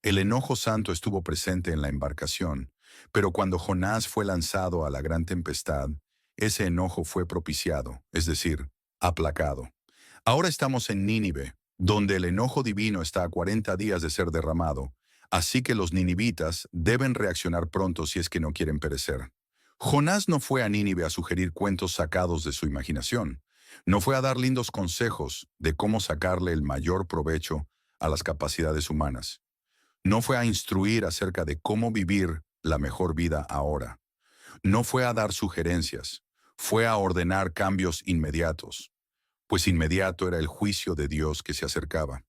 El enojo santo estuvo presente en la embarcación, pero cuando Jonás fue lanzado a la gran tempestad, ese enojo fue propiciado, es decir, aplacado. Ahora estamos en Nínive, donde el enojo divino está a 40 días de ser derramado, así que los ninivitas deben reaccionar pronto si es que no quieren perecer. Jonás no fue a Nínive a sugerir cuentos sacados de su imaginación. No fue a dar lindos consejos de cómo sacarle el mayor provecho a las capacidades humanas. No fue a instruir acerca de cómo vivir la mejor vida ahora. No fue a dar sugerencias. Fue a ordenar cambios inmediatos, pues inmediato era el juicio de Dios que se acercaba.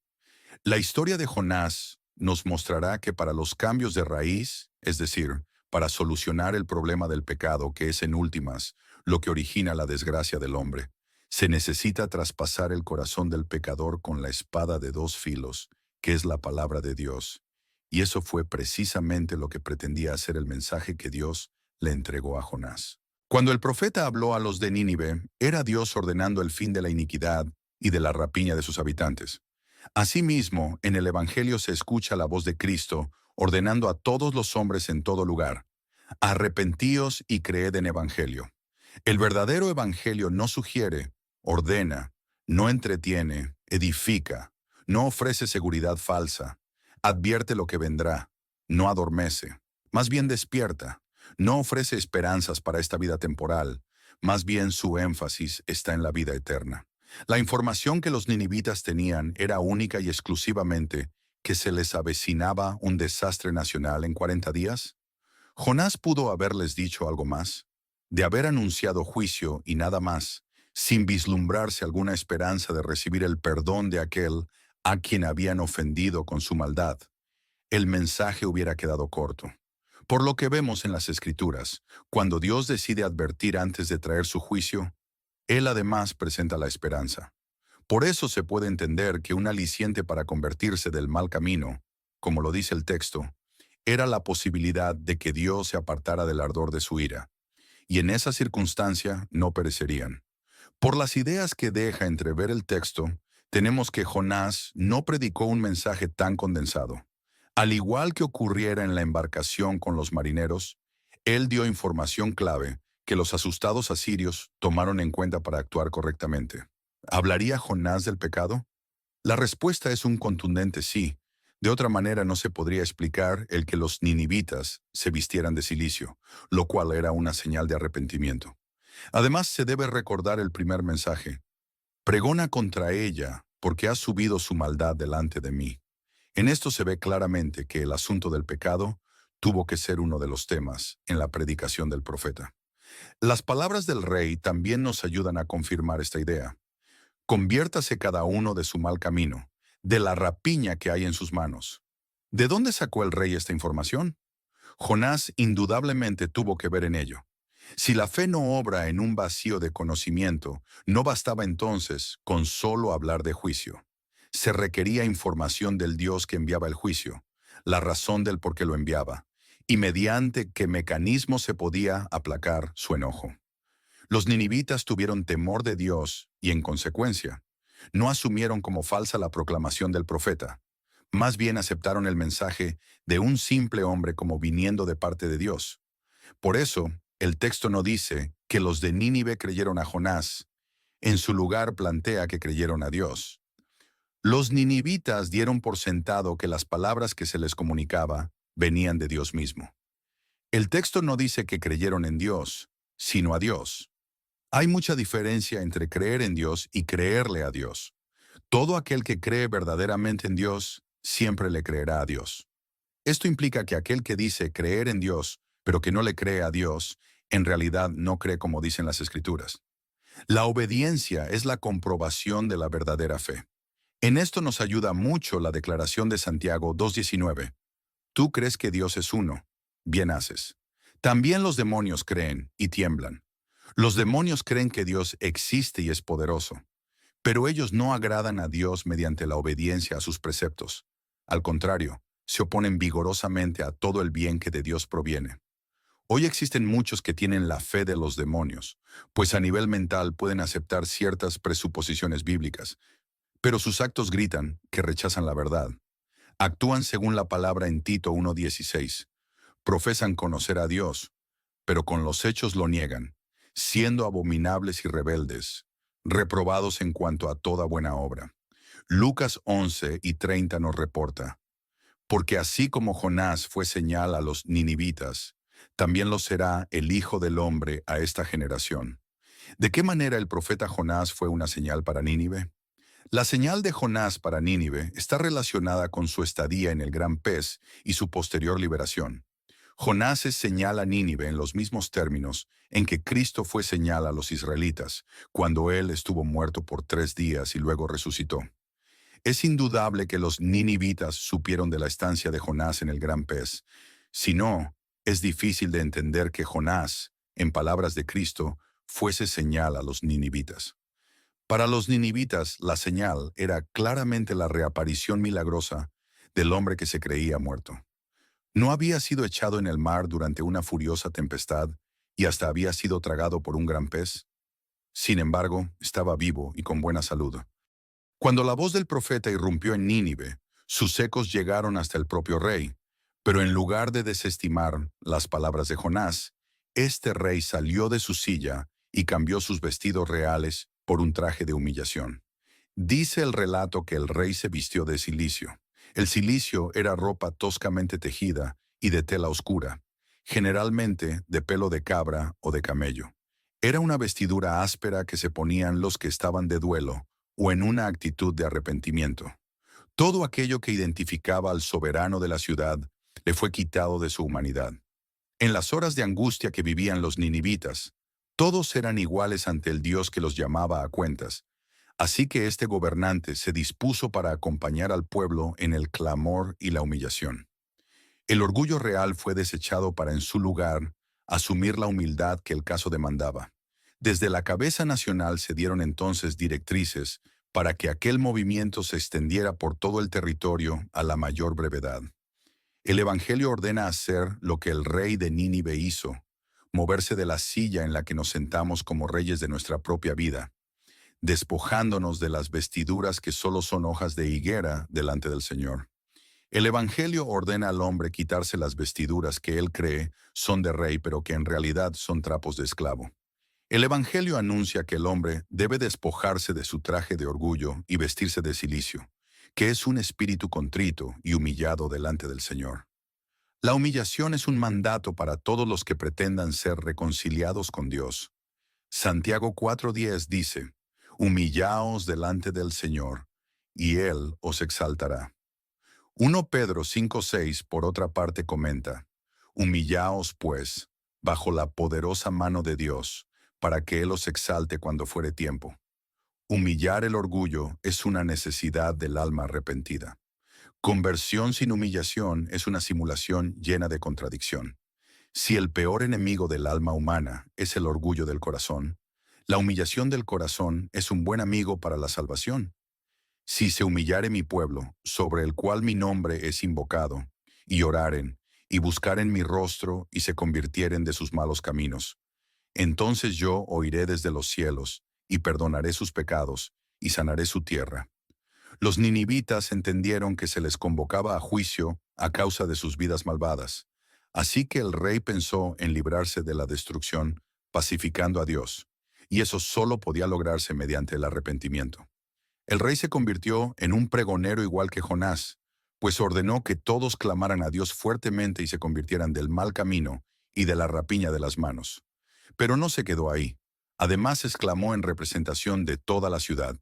La historia de Jonás nos mostrará que para los cambios de raíz, es decir, para solucionar el problema del pecado, que es en últimas lo que origina la desgracia del hombre, se necesita traspasar el corazón del pecador con la espada de dos filos, que es la palabra de Dios. Y eso fue precisamente lo que pretendía hacer el mensaje que Dios le entregó a Jonás. Cuando el profeta habló a los de Nínive, era Dios ordenando el fin de la iniquidad y de la rapiña de sus habitantes. Asimismo, en el Evangelio se escucha la voz de Cristo ordenando a todos los hombres en todo lugar: arrepentíos y creed en Evangelio. El verdadero Evangelio no sugiere, ordena, no entretiene, edifica, no ofrece seguridad falsa, advierte lo que vendrá, no adormece, más bien despierta, no ofrece esperanzas para esta vida temporal, más bien su énfasis está en la vida eterna. La información que los ninivitas tenían era única y exclusivamente que se les avecinaba un desastre nacional en 40 días. Jonás pudo haberles dicho algo más, de haber anunciado juicio y nada más, sin vislumbrarse alguna esperanza de recibir el perdón de aquel a quien habían ofendido con su maldad. El mensaje hubiera quedado corto. Por lo que vemos en las Escrituras, cuando Dios decide advertir antes de traer su juicio, Él además presenta la esperanza. Por eso se puede entender que un aliciente para convertirse del mal camino, como lo dice el texto, era la posibilidad de que Dios se apartara del ardor de su ira, y en esa circunstancia no perecerían. Por las ideas que deja entrever el texto, tenemos que Jonás no predicó un mensaje tan condensado. Al igual que ocurriera en la embarcación con los marineros, él dio información clave que los asustados asirios tomaron en cuenta para actuar correctamente. ¿Hablaría Jonás del pecado? La respuesta es un contundente sí. De otra manera no se podría explicar el que los ninivitas se vistieran de cilicio, lo cual era una señal de arrepentimiento. Además, se debe recordar el primer mensaje: pregona contra ella, porque ha subido su maldad delante de mí. En esto se ve claramente que el asunto del pecado tuvo que ser uno de los temas en la predicación del profeta. Las palabras del rey también nos ayudan a confirmar esta idea. Conviértase cada uno de su mal camino, de la rapiña que hay en sus manos. ¿De dónde sacó el rey esta información? Jonás indudablemente tuvo que ver en ello. Si la fe no obra en un vacío de conocimiento, no bastaba entonces con solo hablar de juicio. Se requería información del Dios que enviaba el juicio, la razón del por qué lo enviaba, y mediante qué mecanismo se podía aplacar su enojo. Los ninivitas tuvieron temor de Dios y, en consecuencia, no asumieron como falsa la proclamación del profeta. Más bien aceptaron el mensaje de un simple hombre como viniendo de parte de Dios. Por eso, el texto no dice que los de Nínive creyeron a Jonás. En su lugar plantea que creyeron a Dios. Los ninivitas dieron por sentado que las palabras que se les comunicaba venían de Dios mismo. El texto no dice que creyeron en Dios, sino a Dios. Hay mucha diferencia entre creer en Dios y creerle a Dios. Todo aquel que cree verdaderamente en Dios, siempre le creerá a Dios. Esto implica que aquel que dice creer en Dios, pero que no le cree a Dios, en realidad no cree como dicen las Escrituras. La obediencia es la comprobación de la verdadera fe. En esto nos ayuda mucho la declaración de Santiago 2:19. Tú crees que Dios es uno, bien haces. También los demonios creen y tiemblan. Los demonios creen que Dios existe y es poderoso. Pero ellos no agradan a Dios mediante la obediencia a sus preceptos. Al contrario, se oponen vigorosamente a todo el bien que de Dios proviene. Hoy existen muchos que tienen la fe de los demonios, pues a nivel mental pueden aceptar ciertas presuposiciones bíblicas, pero sus actos gritan que rechazan la verdad. Actúan según la palabra en Tito 1:16. Profesan conocer a Dios, pero con los hechos lo niegan, siendo abominables y rebeldes, reprobados en cuanto a toda buena obra. Lucas 11:30 nos reporta: porque así como Jonás fue señal a los ninivitas, también lo será el Hijo del Hombre a esta generación. ¿De qué manera el profeta Jonás fue una señal para Nínive? La señal de Jonás para Nínive está relacionada con su estadía en el gran pez y su posterior liberación. Jonás es señal a Nínive en los mismos términos en que Cristo fue señal a los israelitas, cuando Él estuvo muerto por 3 días y luego resucitó. Es indudable que los ninivitas supieron de la estancia de Jonás en el gran pez. Si no, es difícil de entender que Jonás, en palabras de Cristo, fuese señal a los ninivitas. Para los ninivitas, la señal era claramente la reaparición milagrosa del hombre que se creía muerto. No había sido echado en el mar durante una furiosa tempestad y hasta había sido tragado por un gran pez. Sin embargo, estaba vivo y con buena salud. Cuando la voz del profeta irrumpió en Nínive, sus ecos llegaron hasta el propio rey, pero en lugar de desestimar las palabras de Jonás, este rey salió de su silla y cambió sus vestidos reales por un traje de humillación. Dice el relato que el rey se vistió de cilicio. El cilicio era ropa toscamente tejida y de tela oscura, generalmente de pelo de cabra o de camello. Era una vestidura áspera que se ponían los que estaban de duelo o en una actitud de arrepentimiento. Todo aquello que identificaba al soberano de la ciudad le fue quitado de su humanidad. En las horas de angustia que vivían los ninivitas, todos eran iguales ante el Dios que los llamaba a cuentas. Así que este gobernante se dispuso para acompañar al pueblo en el clamor y la humillación. El orgullo real fue desechado para en su lugar asumir la humildad que el caso demandaba. Desde la cabeza nacional se dieron entonces directrices para que aquel movimiento se extendiera por todo el territorio a la mayor brevedad. El Evangelio ordena hacer lo que el rey de Nínive hizo, moverse de la silla en la que nos sentamos como reyes de nuestra propia vida, despojándonos de las vestiduras que solo son hojas de higuera delante del Señor. El Evangelio ordena al hombre quitarse las vestiduras que él cree son de rey, pero que en realidad son trapos de esclavo. El Evangelio anuncia que el hombre debe despojarse de su traje de orgullo y vestirse de cilicio, que es un espíritu contrito y humillado delante del Señor. La humillación es un mandato para todos los que pretendan ser reconciliados con Dios. Santiago 4:10 dice: humillaos delante del Señor, y Él os exaltará. 1 Pedro 5:6 por otra parte comenta: humillaos pues, bajo la poderosa mano de Dios, para que Él os exalte cuando fuere tiempo. Humillar el orgullo es una necesidad del alma arrepentida. Conversión sin humillación es una simulación llena de contradicción. Si el peor enemigo del alma humana es el orgullo del corazón, la humillación del corazón es un buen amigo para la salvación. Si se humillare mi pueblo, sobre el cual mi nombre es invocado, y oraren, y buscaren mi rostro, y se convirtieren de sus malos caminos, entonces yo oiré desde los cielos, y perdonaré sus pecados, y sanaré su tierra. Los ninivitas entendieron que se les convocaba a juicio a causa de sus vidas malvadas. Así que el rey pensó en librarse de la destrucción, pacificando a Dios, y eso solo podía lograrse mediante el arrepentimiento. El rey se convirtió en un pregonero igual que Jonás, pues ordenó que todos clamaran a Dios fuertemente y se convirtieran del mal camino y de la rapiña de las manos. Pero no se quedó ahí. Además exclamó en representación de toda la ciudad: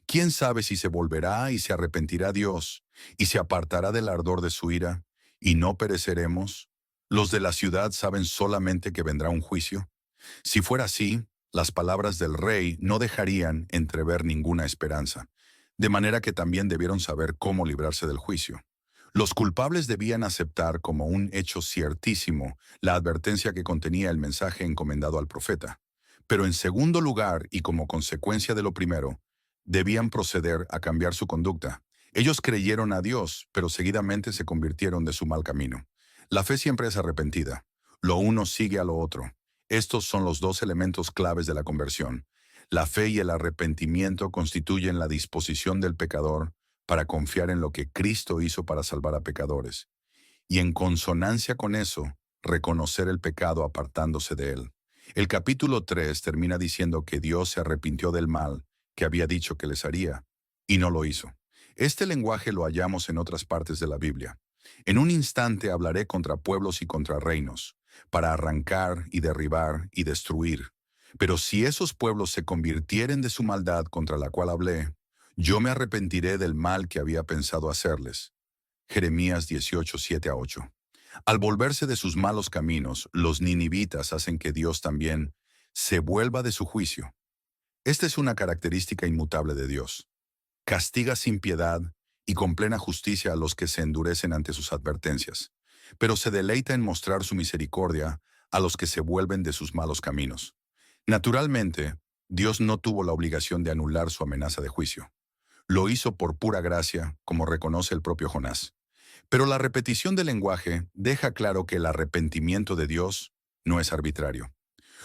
¿quién sabe si se volverá y se arrepentirá Dios, y se apartará del ardor de su ira, y no pereceremos? Los de la ciudad saben solamente que vendrá un juicio. Si fuera así, las palabras del rey no dejarían entrever ninguna esperanza, de manera que también debieron saber cómo librarse del juicio. Los culpables debían aceptar como un hecho ciertísimo la advertencia que contenía el mensaje encomendado al profeta. Pero en segundo lugar, y como consecuencia de lo primero, debían proceder a cambiar su conducta. Ellos creyeron a Dios, pero seguidamente se convirtieron de su mal camino. La fe siempre es arrepentida. Lo uno sigue a lo otro. Estos son los dos elementos claves de la conversión. La fe y el arrepentimiento constituyen la disposición del pecador para confiar en lo que Cristo hizo para salvar a pecadores. Y en consonancia con eso, reconocer el pecado apartándose de él. El capítulo 3 termina diciendo que Dios se arrepintió del mal que había dicho que les haría, y no lo hizo. Este lenguaje lo hallamos en otras partes de la Biblia. En un instante hablaré contra pueblos y contra reinos, para arrancar y derribar y destruir. Pero si esos pueblos se convirtieren de su maldad contra la cual hablé, yo me arrepentiré del mal que había pensado hacerles. Jeremías 18, 7-8. Al volverse de sus malos caminos, los ninivitas hacen que Dios también se vuelva de su juicio. Esta es una característica inmutable de Dios. Castiga sin piedad y con plena justicia a los que se endurecen ante sus advertencias, pero se deleita en mostrar su misericordia a los que se vuelven de sus malos caminos. Naturalmente, Dios no tuvo la obligación de anular su amenaza de juicio. Lo hizo por pura gracia, como reconoce el propio Jonás. Pero la repetición del lenguaje deja claro que el arrepentimiento de Dios no es arbitrario.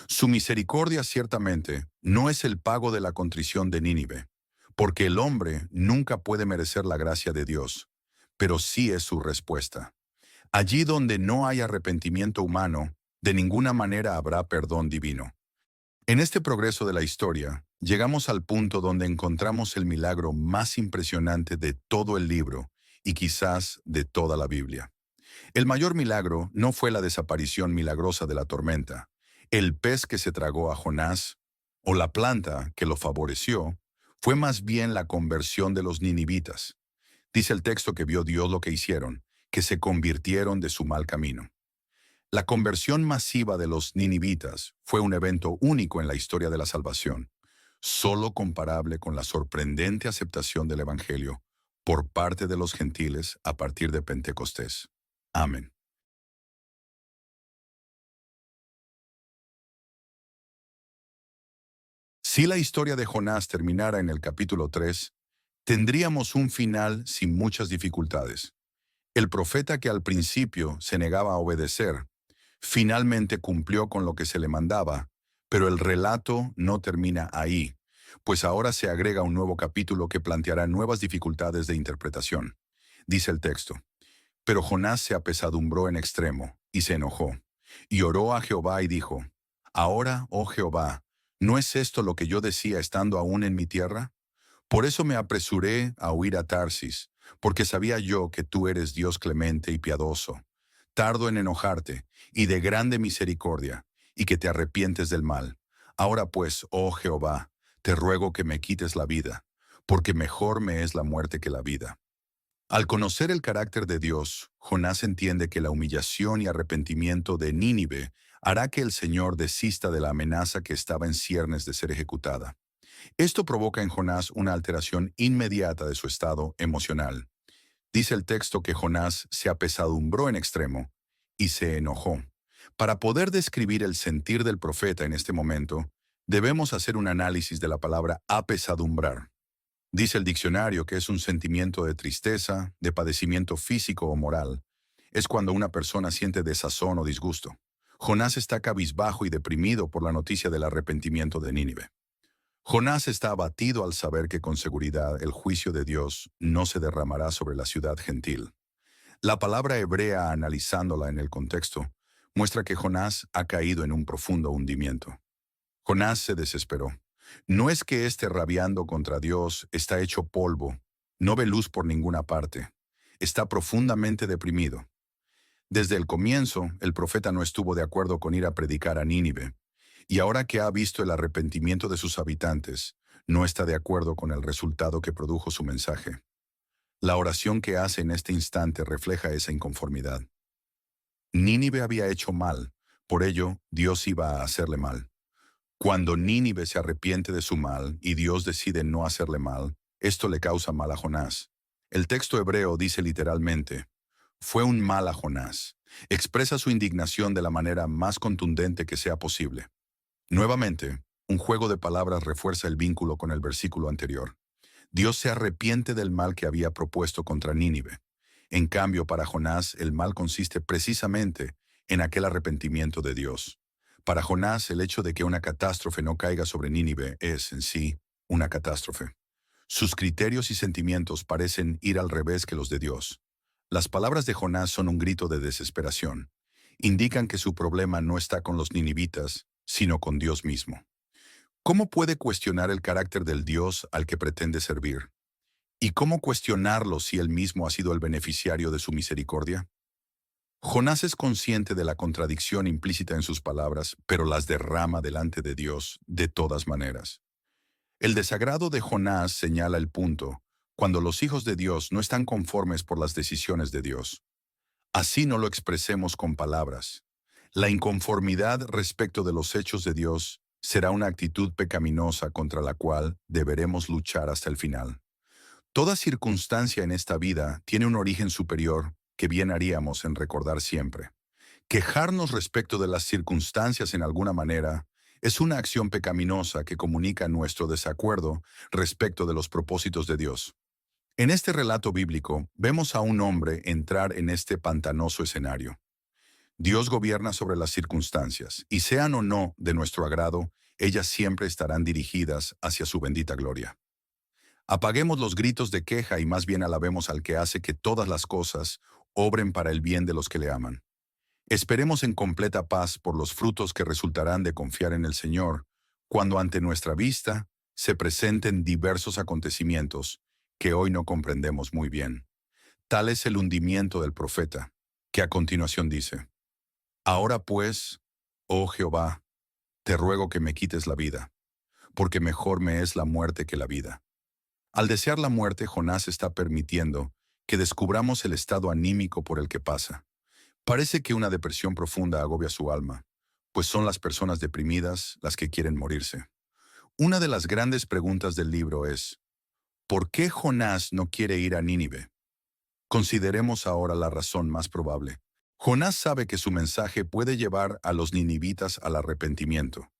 Su misericordia ciertamente no es el pago de la contrición de Nínive, porque el hombre nunca puede merecer la gracia de Dios, pero sí es su respuesta. Allí donde no hay arrepentimiento humano, de ninguna manera habrá perdón divino. En este progreso de la historia, llegamos al punto donde encontramos el milagro más impresionante de todo el libro y quizás de toda la Biblia. El mayor milagro no fue la desaparición milagrosa de la tormenta, el pez que se tragó a Jonás o la planta que lo favoreció, fue más bien la conversión de los ninivitas. Dice el texto que vio Dios lo que hicieron, que se convirtieron de su mal camino. La conversión masiva de los ninivitas fue un evento único en la historia de la salvación, solo comparable con la sorprendente aceptación del Evangelio por parte de los gentiles a partir de Pentecostés. Amén. Si la historia de Jonás terminara en el capítulo 3, tendríamos un final sin muchas dificultades. El profeta que al principio se negaba a obedecer, finalmente cumplió con lo que se le mandaba, pero el relato no termina ahí, pues ahora se agrega un nuevo capítulo que planteará nuevas dificultades de interpretación. Dice el texto: pero Jonás se apesadumbró en extremo y se enojó, y oró a Jehová y dijo: ahora, oh Jehová, ¿no es esto lo que yo decía estando aún en mi tierra? Por eso me apresuré a huir a Tarsis, porque sabía yo que tú eres Dios clemente y piadoso, tardo en enojarte y de grande misericordia, y que te arrepientes del mal. Ahora pues, oh Jehová, te ruego que me quites la vida, porque mejor me es la muerte que la vida. Al conocer el carácter de Dios, Jonás entiende que la humillación y arrepentimiento de Nínive hará que el Señor desista de la amenaza que estaba en ciernes de ser ejecutada. Esto provoca en Jonás una alteración inmediata de su estado emocional. Dice el texto que Jonás se apesadumbró en extremo y se enojó. Para poder describir el sentir del profeta en este momento, debemos hacer un análisis de la palabra apesadumbrar. Dice el diccionario que es un sentimiento de tristeza, de padecimiento físico o moral. Es cuando una persona siente desazón o disgusto. Jonás está cabizbajo y deprimido por la noticia del arrepentimiento de Nínive. Jonás está abatido al saber que con seguridad el juicio de Dios no se derramará sobre la ciudad gentil. La palabra hebrea, analizándola en el contexto, muestra que Jonás ha caído en un profundo hundimiento. Jonás se desesperó. No es que esté rabiando contra Dios, está hecho polvo, no ve luz por ninguna parte, está profundamente deprimido. Desde el comienzo, el profeta no estuvo de acuerdo con ir a predicar a Nínive, y ahora que ha visto el arrepentimiento de sus habitantes, no está de acuerdo con el resultado que produjo su mensaje. La oración que hace en este instante refleja esa inconformidad. Nínive había hecho mal, por ello Dios iba a hacerle mal. Cuando Nínive se arrepiente de su mal y Dios decide no hacerle mal, esto le causa mal a Jonás. El texto hebreo dice literalmente: fue un mal a Jonás. Expresa su indignación de la manera más contundente que sea posible. Nuevamente, un juego de palabras refuerza el vínculo con el versículo anterior. Dios se arrepiente del mal que había propuesto contra Nínive. En cambio, para Jonás, el mal consiste precisamente en aquel arrepentimiento de Dios. Para Jonás, el hecho de que una catástrofe no caiga sobre Nínive es, en sí, una catástrofe. Sus criterios y sentimientos parecen ir al revés que los de Dios. Las palabras de Jonás son un grito de desesperación. Indican que su problema no está con los ninivitas, sino con Dios mismo. ¿Cómo puede cuestionar el carácter del Dios al que pretende servir? ¿Y cómo cuestionarlo si él mismo ha sido el beneficiario de su misericordia? Jonás es consciente de la contradicción implícita en sus palabras, pero las derrama delante de Dios de todas maneras. El desagrado de Jonás señala el punto, cuando los hijos de Dios no están conformes por las decisiones de Dios. Así no lo expresemos con palabras. La inconformidad respecto de los hechos de Dios será una actitud pecaminosa contra la cual deberemos luchar hasta el final. Toda circunstancia en esta vida tiene un origen superior que bien haríamos en recordar siempre. Quejarnos respecto de las circunstancias en alguna manera es una acción pecaminosa que comunica nuestro desacuerdo respecto de los propósitos de Dios. En este relato bíblico vemos a un hombre entrar en este pantanoso escenario. Dios gobierna sobre las circunstancias, y sean o no de nuestro agrado, ellas siempre estarán dirigidas hacia su bendita gloria. Apaguemos los gritos de queja y más bien alabemos al que hace que todas las cosas obren para el bien de los que le aman. Esperemos en completa paz por los frutos que resultarán de confiar en el Señor, cuando ante nuestra vista se presenten diversos acontecimientos que hoy no comprendemos muy bien. Tal es el hundimiento del profeta, que a continuación dice: Ahora pues, oh Jehová, te ruego que me quites la vida, porque mejor me es la muerte que la vida. Al desear la muerte, Jonás está permitiendo que descubramos el estado anímico por el que pasa. Parece que una depresión profunda agobia su alma, pues son las personas deprimidas las que quieren morirse. Una de las grandes preguntas del libro es: ¿por qué Jonás no quiere ir a Nínive? Consideremos ahora la razón más probable. Jonás sabe que su mensaje puede llevar a los ninivitas al arrepentimiento.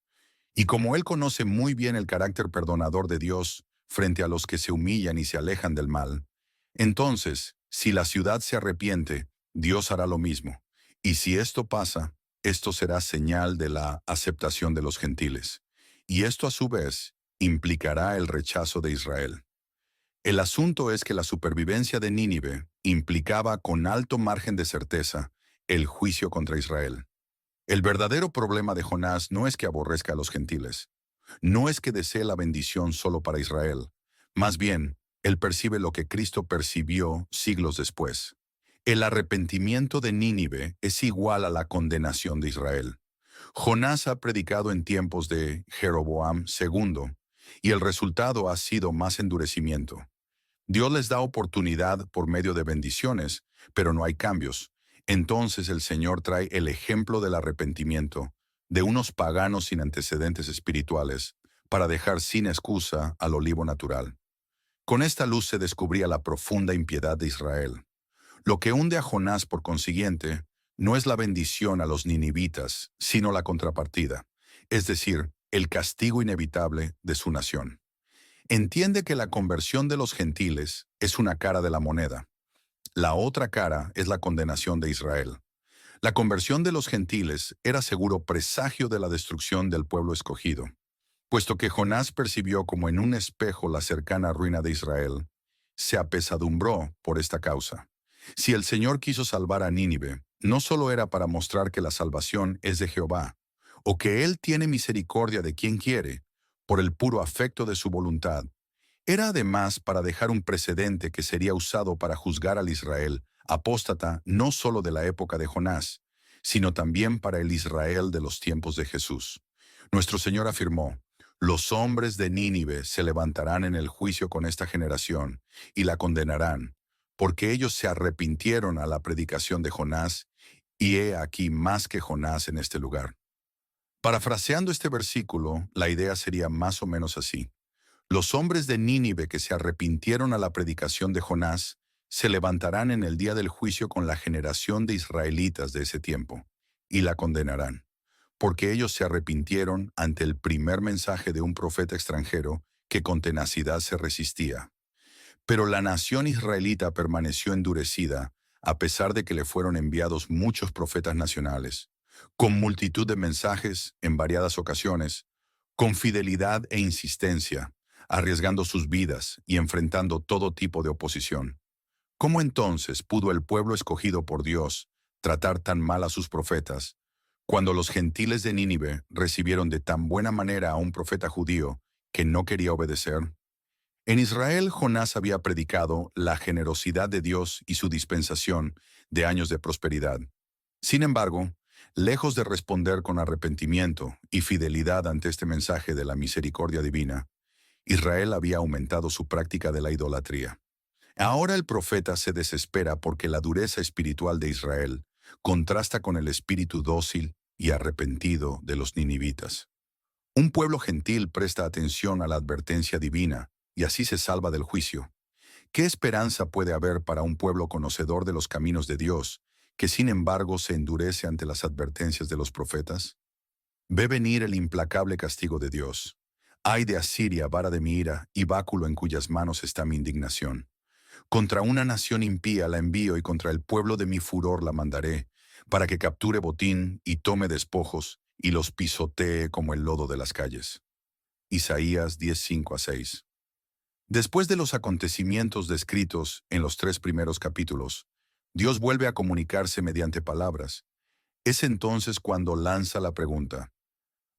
Y como él conoce muy bien el carácter perdonador de Dios frente a los que se humillan y se alejan del mal, entonces, si la ciudad se arrepiente, Dios hará lo mismo. Y si esto pasa, esto será señal de la aceptación de los gentiles. Y esto a su vez implicará el rechazo de Israel. El asunto es que la supervivencia de Nínive implicaba con alto margen de certeza el juicio contra Israel. El verdadero problema de Jonás no es que aborrezca a los gentiles, no es que desee la bendición solo para Israel. Más bien, él percibe lo que Cristo percibió siglos después. El arrepentimiento de Nínive es igual a la condenación de Israel. Jonás ha predicado en tiempos de Jeroboam II, y el resultado ha sido más endurecimiento. Dios les da oportunidad por medio de bendiciones, pero no hay cambios. Entonces el Señor trae el ejemplo del arrepentimiento de unos paganos sin antecedentes espirituales para dejar sin excusa al olivo natural. Con esta luz se descubría la profunda impiedad de Israel. Lo que hunde a Jonás, por consiguiente, no es la bendición a los ninivitas, sino la contrapartida, es decir, el castigo inevitable de su nación. Entiende que la conversión de los gentiles es una cara de la moneda. La otra cara es la condenación de Israel. La conversión de los gentiles era seguro presagio de la destrucción del pueblo escogido. Puesto que Jonás percibió como en un espejo la cercana ruina de Israel, se apesadumbró por esta causa. Si el Señor quiso salvar a Nínive, no solo era para mostrar que la salvación es de Jehová, o que Él tiene misericordia de quien quiere, por el puro afecto de su voluntad. Era además para dejar un precedente que sería usado para juzgar al Israel apóstata no solo de la época de Jonás, sino también para el Israel de los tiempos de Jesús. Nuestro Señor afirmó: los hombres de Nínive se levantarán en el juicio con esta generación y la condenarán, porque ellos se arrepintieron a la predicación de Jonás, y he aquí más que Jonás en este lugar. Parafraseando este versículo, la idea sería más o menos así: los hombres de Nínive que se arrepintieron a la predicación de Jonás se levantarán en el día del juicio con la generación de israelitas de ese tiempo, y la condenarán, porque ellos se arrepintieron ante el primer mensaje de un profeta extranjero que con tenacidad se resistía, Pero la nación israelita permaneció endurecida, a pesar de que le fueron enviados muchos profetas nacionales, con multitud de mensajes en variadas ocasiones, con fidelidad e insistencia, arriesgando sus vidas y enfrentando todo tipo de oposición. ¿Cómo entonces pudo el pueblo escogido por Dios tratar tan mal a sus profetas, cuando los gentiles de Nínive recibieron de tan buena manera a un profeta judío que no quería obedecer? En Israel, Jonás había predicado la generosidad de Dios y su dispensación de años de prosperidad. Sin embargo, lejos de responder con arrepentimiento y fidelidad ante este mensaje de la misericordia divina, Israel había aumentado su práctica de la idolatría. Ahora el profeta se desespera porque la dureza espiritual de Israel contrasta con el espíritu dócil y arrepentido de los ninivitas. Un pueblo gentil presta atención a la advertencia divina y así se salva del juicio. ¿Qué esperanza puede haber para un pueblo conocedor de los caminos de Dios, que sin embargo se endurece ante las advertencias de los profetas? Ve venir el implacable castigo de Dios. Ay de Asiria, vara de mi ira, y báculo en cuyas manos está mi indignación. Contra una nación impía la envío y contra el pueblo de mi furor la mandaré, para que capture botín y tome despojos y los pisotee como el lodo de las calles. Isaías 10:5-6. Después de los acontecimientos descritos en los 3 primeros capítulos, Dios vuelve a comunicarse mediante palabras. Es entonces cuando lanza la pregunta: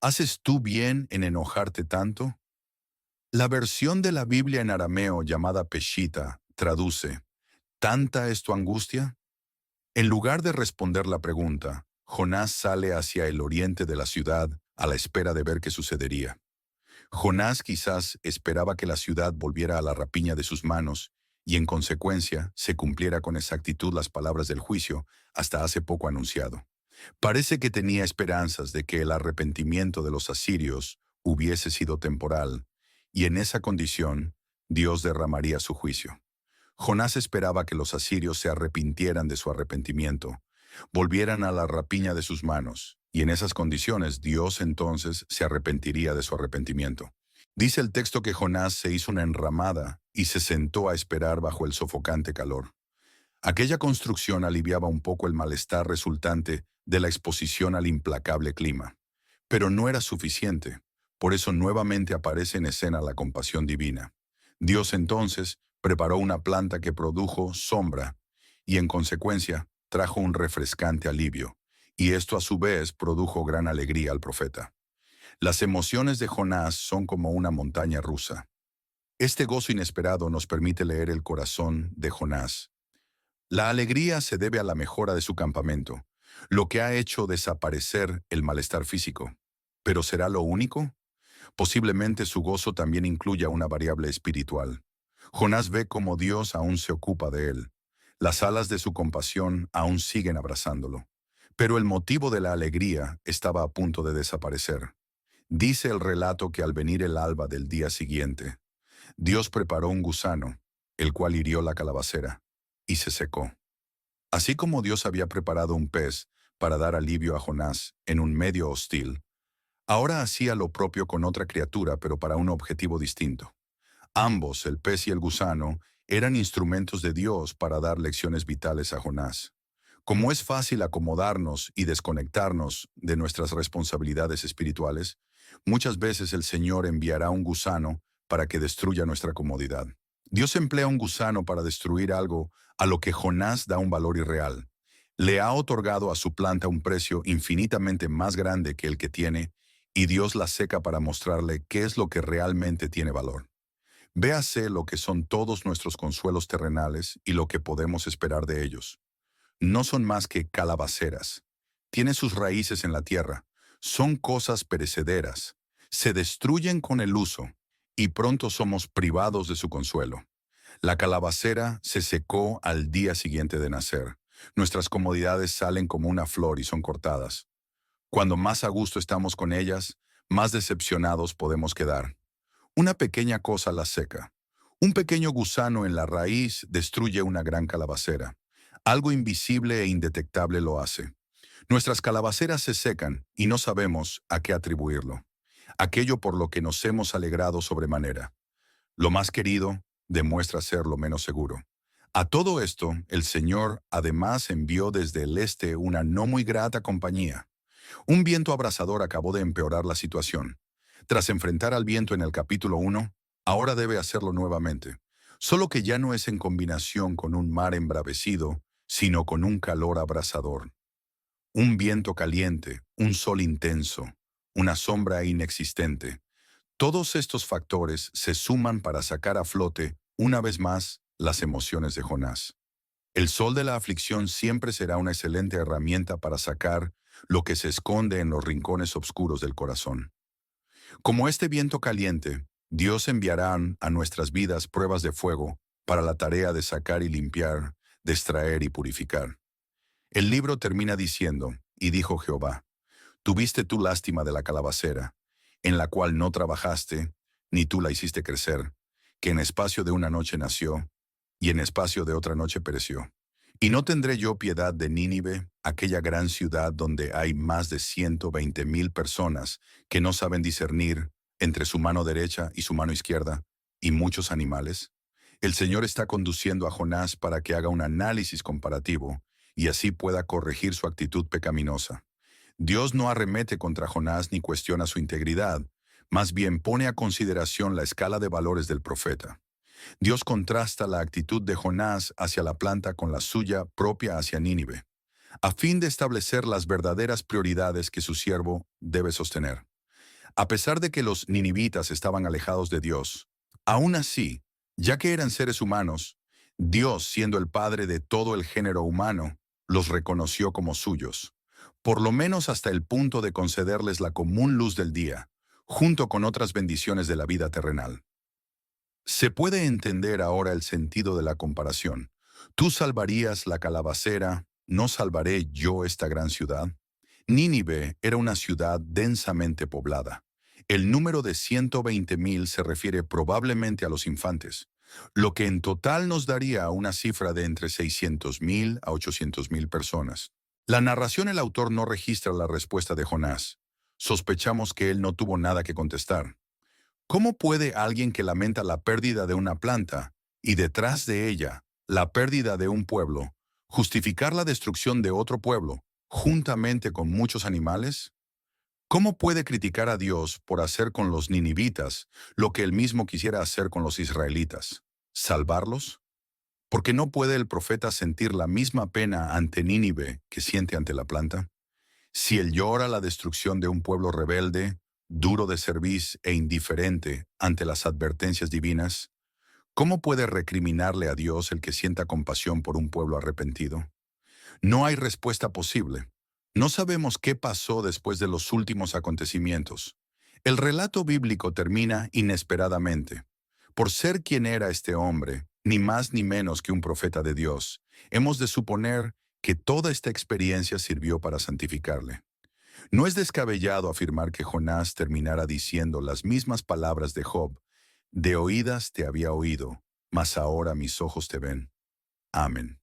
¿haces tú bien en enojarte tanto? La versión de la Biblia en arameo llamada Peshita traduce: ¿tanta es tu angustia? En lugar de responder la pregunta, Jonás sale hacia el oriente de la ciudad a la espera de ver qué sucedería. Jonás quizás esperaba que la ciudad volviera a la rapiña de sus manos y en consecuencia se cumpliera con exactitud las palabras del juicio hasta hace poco anunciado. Parece que tenía esperanzas de que el arrepentimiento de los asirios hubiese sido temporal, y en esa condición Dios derramaría su juicio. Jonás esperaba que los asirios se arrepintieran de su arrepentimiento, volvieran a la rapiña de sus manos, y en esas condiciones Dios entonces se arrepentiría de su arrepentimiento. Dice el texto que Jonás se hizo una enramada y se sentó a esperar bajo el sofocante calor. Aquella construcción aliviaba un poco el malestar resultante de la exposición al implacable clima. Pero no era suficiente, por eso nuevamente aparece en escena la compasión divina. Dios entonces preparó una planta que produjo sombra y en consecuencia trajo un refrescante alivio, y esto a su vez produjo gran alegría al profeta. Las emociones de Jonás son como una montaña rusa. Este gozo inesperado nos permite leer el corazón de Jonás. La alegría se debe a la mejora de su campamento, lo que ha hecho desaparecer el malestar físico. ¿Pero será lo único? Posiblemente su gozo también incluya una variable espiritual. Jonás ve cómo Dios aún se ocupa de él. Las alas de su compasión aún siguen abrazándolo. Pero el motivo de la alegría estaba a punto de desaparecer. Dice el relato que al venir el alba del día siguiente, Dios preparó un gusano, el cual hirió la calabacera, y se secó. Así como Dios había preparado un pez para dar alivio a Jonás en un medio hostil, ahora hacía lo propio con otra criatura, pero para un objetivo distinto. Ambos, el pez y el gusano, eran instrumentos de Dios para dar lecciones vitales a Jonás. Como es fácil acomodarnos y desconectarnos de nuestras responsabilidades espirituales, muchas veces el Señor enviará un gusano para que destruya nuestra comodidad. Dios emplea un gusano para destruir algo a lo que Jonás da un valor irreal. Le ha otorgado a su planta un precio infinitamente más grande que el que tiene, y Dios la seca para mostrarle qué es lo que realmente tiene valor. Véase lo que son todos nuestros consuelos terrenales y lo que podemos esperar de ellos. No son más que calabaceras. Tienen sus raíces en la tierra. Son cosas perecederas. Se destruyen con el uso, y pronto somos privados de su consuelo. La calabacera se secó al día siguiente de nacer. Nuestras comodidades salen como una flor y son cortadas. Cuando más a gusto estamos con ellas, más decepcionados podemos quedar. Una pequeña cosa las seca. Un pequeño gusano en la raíz destruye una gran calabacera. Algo invisible e indetectable lo hace. Nuestras calabaceras se secan y no sabemos a qué atribuirlo. Aquello por lo que nos hemos alegrado sobremanera. Lo más querido, demuestra ser lo menos seguro. A todo esto, el Señor además envió desde el este una no muy grata compañía. Un viento abrasador acabó de empeorar la situación. Tras enfrentar al viento en el capítulo 1, ahora debe hacerlo nuevamente, solo que ya no es en combinación con un mar embravecido, sino con un calor abrasador. Un viento caliente, un sol intenso, una sombra inexistente. Todos estos factores se suman para sacar a flote, una vez más, las emociones de Jonás. El sol de la aflicción siempre será una excelente herramienta para sacar lo que se esconde en los rincones oscuros del corazón. Como este viento caliente, Dios enviará a nuestras vidas pruebas de fuego para la tarea de sacar y limpiar, de extraer y purificar. El libro termina diciendo, y dijo Jehová, tuviste tú lástima de la calabacera, en la cual no trabajaste, ni tú la hiciste crecer, que en espacio de una noche nació, y en espacio de otra noche pereció. Y no tendré yo piedad de Nínive, aquella gran ciudad donde hay más de 120,000 personas que no saben discernir entre su mano derecha y su mano izquierda, y muchos animales. El Señor está conduciendo a Jonás para que haga un análisis comparativo, y así pueda corregir su actitud pecaminosa. Dios no arremete contra Jonás ni cuestiona su integridad, más bien pone a consideración la escala de valores del profeta. Dios contrasta la actitud de Jonás hacia la planta con la suya propia hacia Nínive, a fin de establecer las verdaderas prioridades que su siervo debe sostener. A pesar de que los ninivitas estaban alejados de Dios, aún así, ya que eran seres humanos, Dios, siendo el padre de todo el género humano, los reconoció como suyos, por lo menos hasta el punto de concederles la común luz del día, junto con otras bendiciones de la vida terrenal. Se puede entender ahora el sentido de la comparación. ¿Tú salvarías la calabacera? ¿No salvaré yo esta gran ciudad? Nínive era una ciudad densamente poblada. El número de 120,000 se refiere probablemente a los infantes, lo que en total nos daría una cifra de entre 600,000 a 800,000 personas. La narración el autor no registra la respuesta de Jonás. Sospechamos que él no tuvo nada que contestar. ¿Cómo puede alguien que lamenta la pérdida de una planta y detrás de ella la pérdida de un pueblo justificar la destrucción de otro pueblo juntamente con muchos animales? ¿Cómo puede criticar a Dios por hacer con los ninivitas lo que él mismo quisiera hacer con los israelitas? ¿Salvarlos? ¿Por qué no puede el profeta sentir la misma pena ante Nínive que siente ante la planta? Si él llora la destrucción de un pueblo rebelde, duro de cerviz e indiferente ante las advertencias divinas, ¿cómo puede recriminarle a Dios el que sienta compasión por un pueblo arrepentido? No hay respuesta posible. No sabemos qué pasó después de los últimos acontecimientos. El relato bíblico termina inesperadamente. Por ser quien era este hombre, ni más ni menos que un profeta de Dios, hemos de suponer que toda esta experiencia sirvió para santificarle. No es descabellado afirmar que Jonás terminara diciendo las mismas palabras de Job: de oídas te había oído, mas ahora mis ojos te ven. Amén.